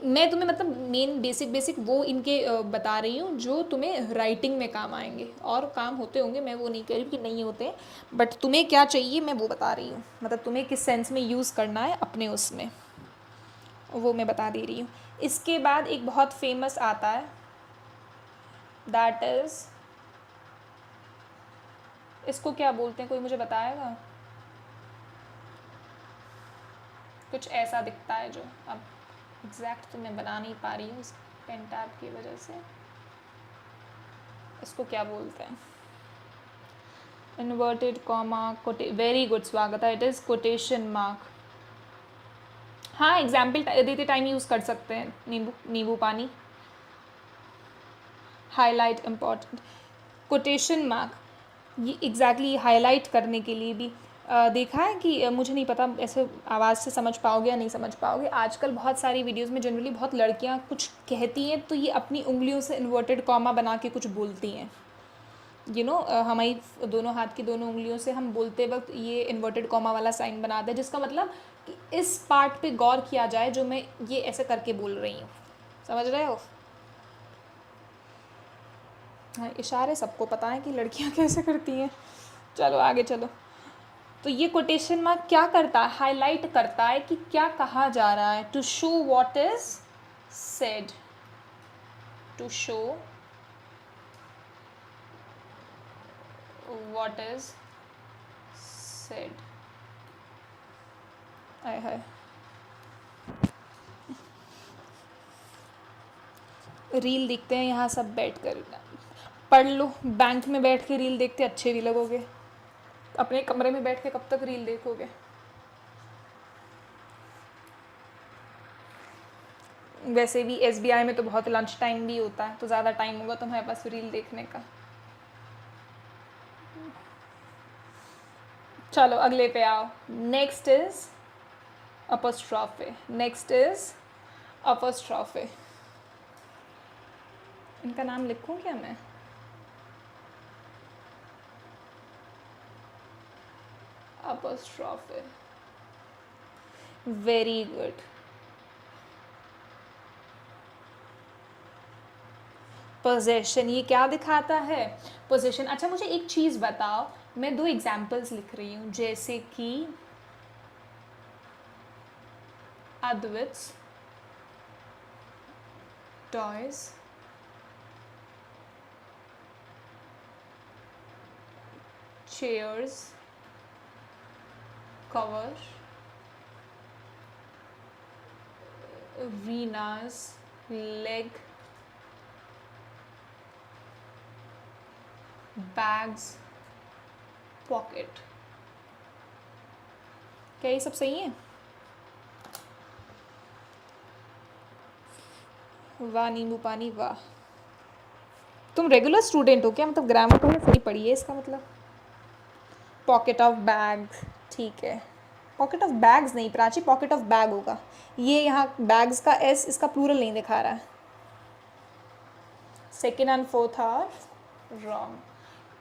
मैं तुम्हें मतलब मेन बेसिक वो इनके बता रही हूँ जो तुम्हें राइटिंग में काम आएंगे। और काम होते होंगे, मैं वो नहीं कह रही कि नहीं होते, बट तुम्हें क्या चाहिए मैं वो बता रही हूँ, मतलब तुम्हें किस सेंस में यूज़ करना है अपने उसमें, वो मैं बता दे रही हूँ। इसके बाद एक बहुत फेमस आता है, दैट इज़, इसको क्या बोलते हैं, कोई मुझे बताएगा? कुछ ऐसा दिखता है जो अब एग्जैक्ट तो मैं बना नहीं पा रही हूँ इस पेन टैब की वजह से। इसको क्या बोलते हैं? Inverted comma, very good Swagata, it is quotation mark. हाँ, एग्जाम्पल देते टाइम यूज़ कर सकते हैं, नींबू पानी। हाईलाइट इम्पॉर्टेंट, कोटेशन मार्क, ये एग्जैक्टली हाईलाइट करने के लिए भी देखा है कि मुझे नहीं पता ऐसे आवाज़ से समझ पाओगे या नहीं समझ पाओगे, आजकल बहुत सारी वीडियोस में जनरली बहुत लड़कियां कुछ कहती हैं तो ये अपनी उंगलियों से इन्वर्टेड कॉमा बना के कुछ बोलती हैं, हमारी दोनों हाथ की दोनों उंगलियों से हम बोलते वक्त ये इन्वर्टेड कॉमा वाला साइन बनाते हैं, जिसका मतलब कि इस पार्ट पे गौर किया जाए जो मैं ये ऐसे करके बोल रही हूँ। समझ रहे हो? हाँ, इशारे सबको पता है कि लड़कियाँ कैसे करती हैं। चलो आगे चलो। तो ये कोटेशन मार्क क्या करता है? हाईलाइट करता है कि क्या कहा जा रहा है। To show what is said, to show what is said. आय हाय, रील दिखते हैं यहाँ सब बैठ कर, पढ़ लो। बैंक में बैठ के रील देखते अच्छे भी लगोगे, अपने कमरे में बैठ के कब तक रील देखोगे? वैसे भी SBI में तो बहुत लंच टाइम भी होता है, तो ज़्यादा टाइम होगा तुम्हारे पास रील देखने का। चलो अगले पे आओ। Next is apostrophe, next is apostrophe. इनका नाम लिखूं क्या मैं? अपॉस्ट्रोफे, वेरी गुड। पोजेशन, ये क्या दिखाता है? पोजेशन। अच्छा मुझे एक चीज़ बताओ, मैं 2 एग्जाम्पल्स लिख रही हूँ, जैसे कि Advit's toys, chairs cover, Reena's leg, bags pocket. क्या ये सब सही है? वाह नींबू पानी वाह। तुम रेगुलर स्टूडेंट हो क्या? मतलब ग्रामर तो सही पढ़ी है इसका मतलब। पॉकेट ऑफ बैग, ठीक है। पॉकेट ऑफ बैग्स नहीं प्राची, पॉकेट ऑफ बैग होगा। ये यहाँ बैग्स का एस इसका प्लूरल नहीं दिखा रहा है। Second and fourth are wrong.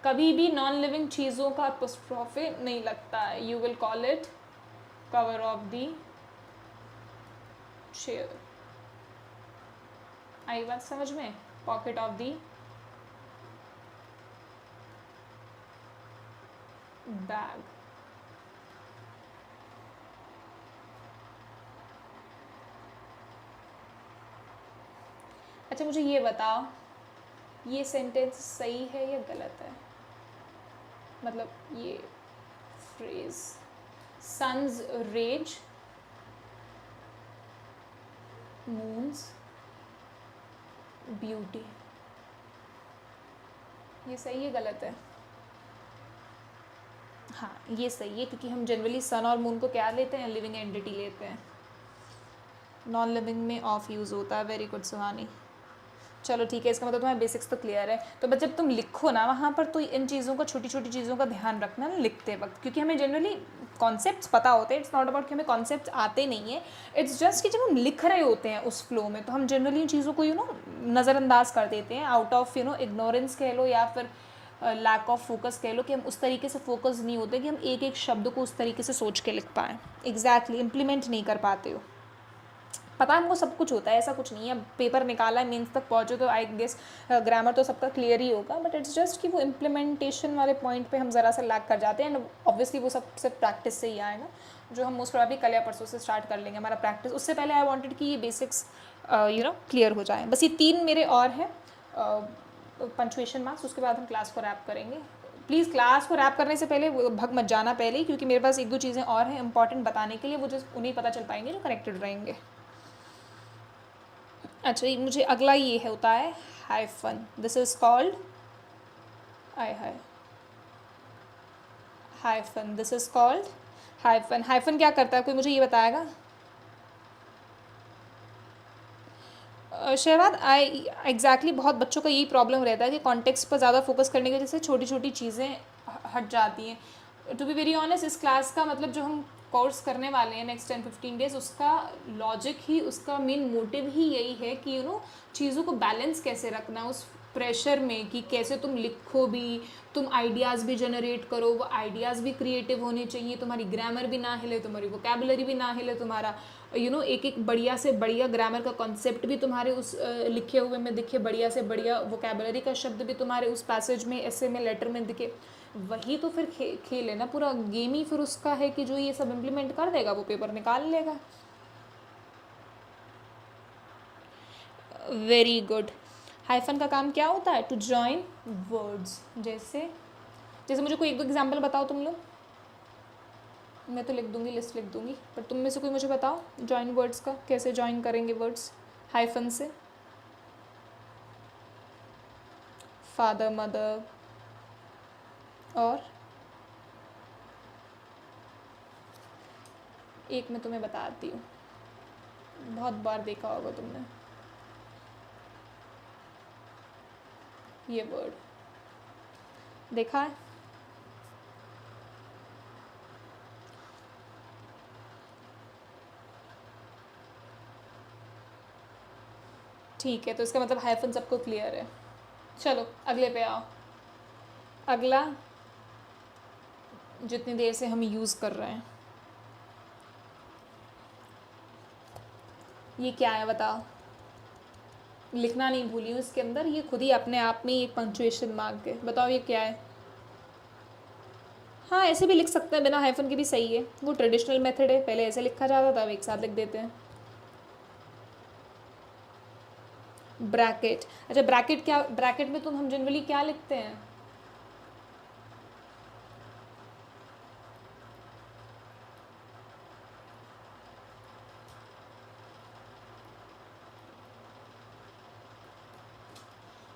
कभी भी नॉन लिविंग चीज़ों का अपोस्ट्रोफे नहीं लगता है। You will call it cover of the chair. आई बात समझ में? Pocket of the bag. अच्छा मुझे ये बताओ, ये सेंटेंस सही है या गलत है? मतलब ये phrase sun's rays moon's beauty, ये सही है गलत है? हाँ ये सही है, क्योंकि हम जनरली सन और मून को क्या लेते हैं? लिविंग एंटिटी लेते हैं। नॉन लिविंग में ऑफ यूज़ होता है। वेरी गुड सुहानी। चलो ठीक है, इसका मतलब तुम्हारे बेसिक्स तो क्लियर है। तो बस जब तुम लिखो ना वहाँ पर, तो इन चीज़ों का, छोटी छोटी चीज़ों का ध्यान रखना ना लिखते वक्त, क्योंकि हमें जनरली कॉन्सेप्ट्स पता होते हैं। इट्स नॉट अबाउट कि हमें कॉन्सेप्ट्स आते नहीं है, इट्स जस्ट कि जब हम लिख रहे होते हैं उस फ्लो में, तो हम जनरली इन चीज़ों को नज़रअंदाज कर देते हैं, आउट ऑफ इग्नोरेंस कह लो या फिर लैक ऑफ फोकस कह लो, कि हम उस तरीके से फोकस नहीं होते कि हम एक एक शब्द को उस तरीके से सोच के लिख पाएँ। एग्जैक्टली इम्प्लीमेंट नहीं कर पाते हो। पता है हमको सब कुछ होता है, ऐसा कुछ नहीं है। पेपर निकाला है, मेंस तक पहुँचो तो आई गेस ग्रामर तो सबका क्लियर ही होगा, बट इट्स जस्ट कि वो इम्प्लीमेंटेशन वाले पॉइंट पे हम ज़रा सा लैक कर जाते हैं। एंड ऑब्वियसली वो सब सिर्फ प्रैक्टिस से ही आएगा, जो हम मोस्ट प्रॉब्ली कल या परसों से स्टार्ट कर लेंगे हमारा प्रैक्टिस। उससे पहले आई वॉन्टेड कि ये बेसिक्स क्लियर हो जाए। बस ये 3 मेरे और हैं पंचुएशन मार्क्स, उसके बाद हम क्लास को रैप करेंगे। प्लीज़ क्लास को रैप करने से पहले भग मत जाना पहले ही, क्योंकि मेरे पास 1-2 चीज़ें और हैं इंपॉर्टेंट बताने के लिए, वो जो उन्हें पता चल पाएंगे जो कनेक्टेड रहेंगे। अच्छा मुझे अगला ये है होता है hyphen. This is called I hi hyphen. This is called hyphen. Hyphen क्या करता है, कोई मुझे ये बताएगा? शहबाद आई एग्जैक्टली बहुत बच्चों का यही प्रॉब्लम रहता है कि कॉन्टेक्स्ट पर ज़्यादा फोकस करने की वजह से छोटी छोटी चीज़ें हट जाती हैं। टू बी वेरी ऑनेस्ट, इस क्लास का मतलब जो हम कोर्स करने वाले हैं नेक्स्ट 10-15 डेज, उसका लॉजिक ही, उसका मेन मोटिव ही यही है कि चीज़ों को बैलेंस कैसे रखना उस प्रेशर में, कि कैसे तुम लिखो भी, तुम आइडियाज़ भी जनरेट करो, वो आइडियाज़ भी क्रिएटिव होने चाहिए, तुम्हारी ग्रामर भी ना हिले, तुम्हारी वोकेबुलरी भी ना हिले, तुम्हारा एक एक बढ़िया से बढ़िया ग्रामर का कॉन्सेप्ट भी तुम्हारे उस लिखे हुए में दिखे, बढ़िया से बढ़िया वोकेबुलरी का शब्द भी तुम्हारे उस पैसेज में, ऐसे में, लेटर में दिखे। वही तो फिर खेल है ना, पूरा गेम ही फिर उसका है कि जो ये सब इम्प्लीमेंट कर देगा वो पेपर निकाल लेगा। Very good. हाइफन का काम क्या होता है? To join words. जैसे जैसे मुझे कोई एक दो एग्जाम्पल बताओ तुम लोग। मैं तो लिख दूंगी, लिस्ट लिख दूंगी, पर तुम में से कोई मुझे बताओ जॉइन वर्ड्स का, कैसे जॉइन करेंगे वर्ड्स हाइफन से। फादर, मदर, और एक मैं तुम्हें बताती हूँ, बहुत बार देखा होगा तुमने ये वर्ड, देखा है? ठीक है, तो इसका मतलब हाइफन सबको क्लियर है। चलो अगले पे आओ। अगला जितनी देर से हम यूज़ कर रहे हैं, ये क्या है बताओ? लिखना नहीं भूली हूँ इसके अंदर, ये खुद ही अपने आप में एक पंक्चुएशन मार्क है। बताओ ये क्या है? हाँ, ऐसे भी लिख सकते हैं, बिना हाइफन के भी सही है, वो ट्रेडिशनल मेथड है, पहले ऐसे लिखा जाता था, अब एक साथ लिख देते हैं। ब्रैकेट। अच्छा, ब्रैकेट क्या, ब्रैकेट में तुम हम जनरली क्या लिखते हैं?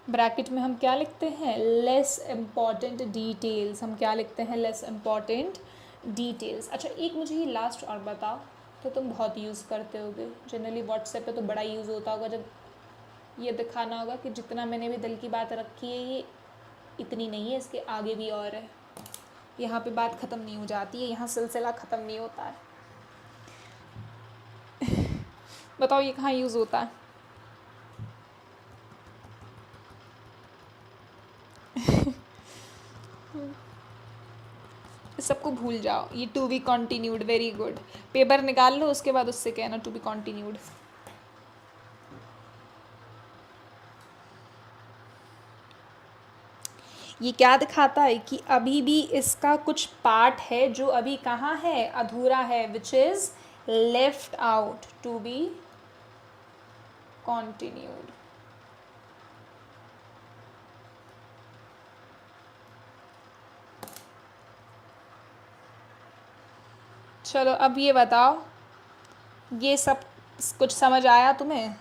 ब्रैकेट में हम क्या लिखते हैं? Less important details. हम क्या लिखते हैं? Less important details. अच्छा, एक मुझे ये लास्ट और बताओ, तो तुम बहुत यूज़ करते होगे जनरली व्हाट्सएप पे, तो बड़ा यूज़ होता होगा जब ये दिखाना होगा कि जितना मैंने भी दिल की बात रखी है ये इतनी नहीं है, इसके आगे भी और है, यहाँ पे बात ख़त्म नहीं हो जाती है, यहाँ सिलसिला ख़त्म नहीं होता है। बताओ ये कहाँ यूज़ होता है? सबको भूल जाओ, ये to be continued. Very good. Paper निकाल लो, उसके बाद उससे कहना टू बी कॉन्टिन्यूड। ये क्या दिखाता है कि अभी भी इसका कुछ पार्ट है जो अभी कहाँ है? अधूरा है, which is left out, to be continued. चलो अब ये बताओ, ये सब कुछ समझ आया तुम्हें?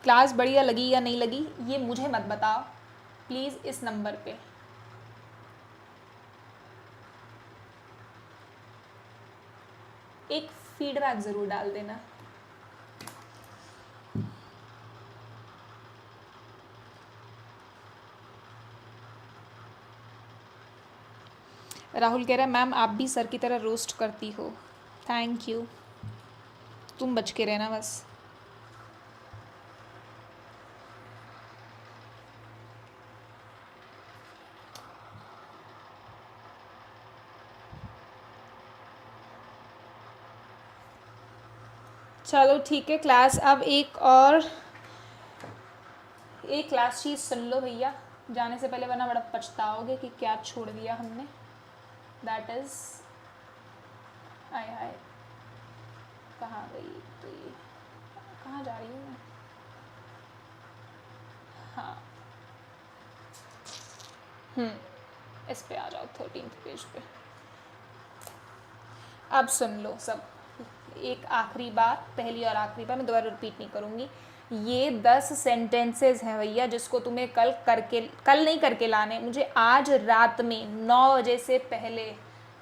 क्लास बढ़िया लगी या नहीं लगी ये मुझे मत बताओ प्लीज़, इस नंबर पे। एक फीडबैक ज़रूर डाल देना। राहुल कह रहा है मैम आप भी सर की तरह रोस्ट करती हो। थैंक यू, तुम बच के रहना बस। चलो ठीक है क्लास, अब एक क्लास चीज़ सुन लो भैया जाने से पहले, वरना बड़ा पछताओगे कि क्या छोड़ दिया हमने। दैट इज़, आय हाय कहाँ गई तो ये, कहाँ जा रही हूँ मैं? हाँ, इस पे आ जाओ 13th पेज पे। अब सुन लो सब, एक आखिरी बार, पहली और आखिरी बार, मैं दोबारा रिपीट नहीं करूँगी। ये 10 सेंटेंसेस हैं भैया जिसको तुम्हें कल नहीं करके लाने, मुझे आज रात में 9 बजे से पहले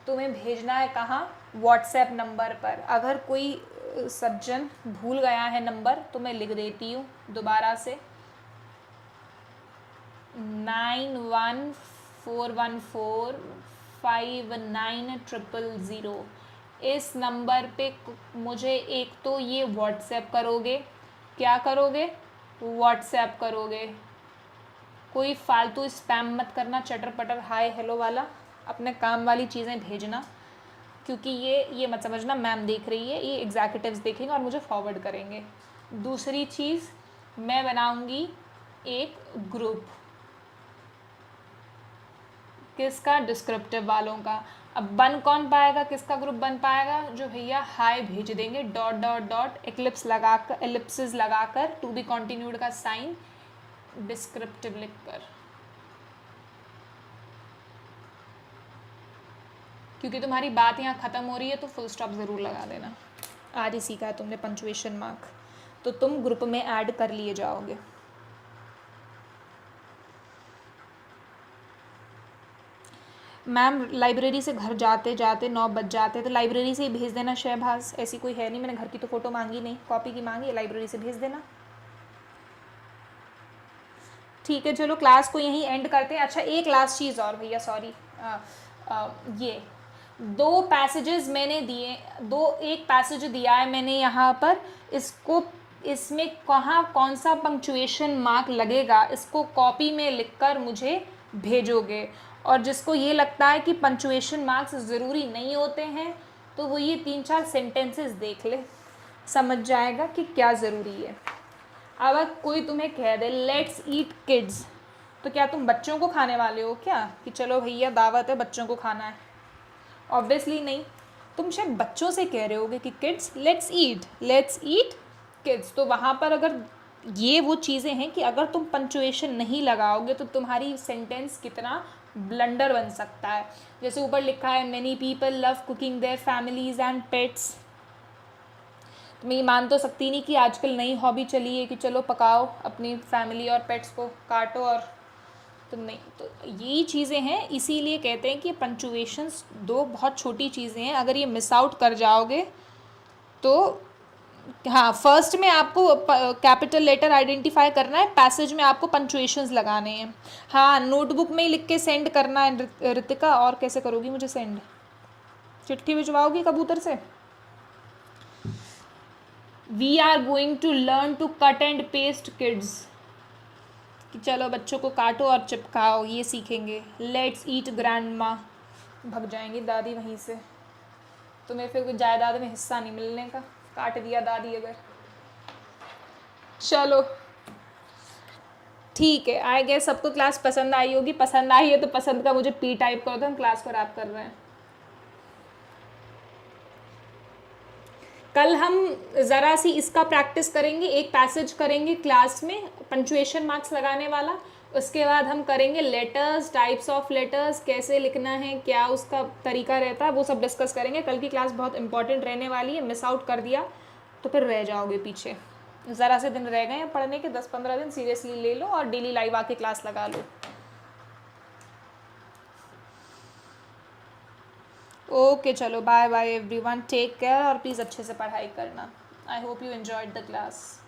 तुम्हें भेजना है। कहाँ? व्हाट्सएप नंबर पर। अगर कोई सज्जन भूल गया है नंबर तो मैं लिख देती हूँ दोबारा से, 9141459000। इस नंबर पे मुझे एक तो ये व्हाट्सएप करोगे। क्या करोगे? व्हाट्सएप करोगे। कोई फालतू स्पैम मत करना, चटर पटर हाय हेलो वाला, अपने काम वाली चीज़ें भेजना, क्योंकि ये मत समझना मैम देख रही है, ये एग्जीक्यूटिव्स देखेंगे और मुझे फॉरवर्ड करेंगे। दूसरी चीज़, मैं बनाऊंगी एक ग्रुप। किसका? डिस्क्रिप्टिव वालों का। अब बन कौन पाएगा? किसका ग्रुप बन पाएगा? जो भैया हाय भेज देंगे, डॉट डॉट डॉट एक्लिप्स लगाकर, एलिप्सिस लगाकर, टू बी कंटिन्यूड का साइन, डिस्क्रिप्टिव लिखकर। क्योंकि तुम्हारी बात यहाँ ख़त्म हो रही है तो फुल स्टॉप ज़रूर लगा देना। आज ही सीखा है तुमने पंक्चुएशन मार्क, तो तुम ग्रुप में ऐड कर लिए जाओगे। मैम लाइब्रेरी से घर जाते जाते 9 बज जाते, तो लाइब्रेरी से ही भेज देना शहबाज, ऐसी कोई है नहीं, मैंने घर की तो फ़ोटो मांगी नहीं, कॉपी की मांगी, लाइब्रेरी से भेज देना। ठीक है चलो क्लास को यहीं एंड करते हैं। अच्छा एक लास्ट चीज़ और भैया, सॉरी, ये 2 पैसेजेस मैंने दिए, एक पैसेज दिया है मैंने यहाँ पर, इसमें कौन सा पंक्चुएशन मार्क लगेगा, इसको कॉपी में लिखकर मुझे भेजोगे। और जिसको ये लगता है कि पंक्चुएशन मार्क्स ज़रूरी नहीं होते हैं तो वो ये 3-4 सेंटेंसेस देख ले, समझ जाएगा कि क्या ज़रूरी है। अगर कोई तुम्हें कह दे लेट्स ईट किड्स, तो क्या तुम बच्चों को खाने वाले हो क्या, कि चलो भैया दावत है बच्चों को खाना है? ऑब्वियसली नहीं। तुम शायद बच्चों से कह रहे होगे कि किड्स लेट्स ईट किड्स। तो वहाँ पर अगर ये वो चीज़ें हैं कि अगर तुम पंक्चुएशन नहीं लगाओगे तो तुम्हारी सेंटेंस कितना ब्लंडर बन सकता है। जैसे ऊपर लिखा है many people love cooking their families and pets, तो मैं ये मान तो सकती नहीं कि आजकल नई हॉबी चली है कि चलो पकाओ अपनी फैमिली और पेट्स को, काटो और, तो नहीं। तो यही चीज़ें हैं, इसीलिए कहते हैं कि पंक्चुएशंस 2 बहुत छोटी चीज़ें हैं, अगर ये मिस आउट कर जाओगे तो हाँ, फर्स्ट में आपको कैपिटल लेटर आइडेंटिफाई करना है, पैसेज में आपको पंक्चुएशंस लगाने हैं। हाँ नोटबुक में ही लिख के सेंड करना है ऋतिका। और कैसे करोगी मुझे सेंड? चिट्ठी भिजवाओगी कबूतर से? We are going to learn to cut and paste kids, कि चलो बच्चों को काटो और चिपकाओ, ये सीखेंगे। लेट्स ईट ग्रैंडमा, भग जाएंगी दादी वहीं से, तुम्हें फिर कोई जायदाद में हिस्सा नहीं मिलने का, काट दिया दादी अगर। चलो ठीक है, आई गेस सबको क्लास पसंद आई होगी। पसंद आई है तो पसंद का मुझे पी टाइप करो, तो हम क्लास को रैप कर रहे हैं। कल हम ज़रा सी इसका प्रैक्टिस करेंगे, एक पैसेज करेंगे क्लास में पंक्चुएशन मार्क्स लगाने वाला, उसके बाद हम करेंगे लेटर्स, टाइप्स ऑफ लेटर्स, कैसे लिखना है, क्या उसका तरीका रहता है, वो सब डिस्कस करेंगे। कल की क्लास बहुत इंपॉर्टेंट रहने वाली है, मिस आउट कर दिया तो फिर रह जाओगे पीछे। ज़रा से दिन रह गए हैं पढ़ने के, 10-15 दिन सीरियसली ले लो और डेली लाइव आके क्लास लगा लो। ओके चलो bye bye everyone, take care और प्लीज़ अच्छे से पढ़ाई करना। I hope you enjoyed the class.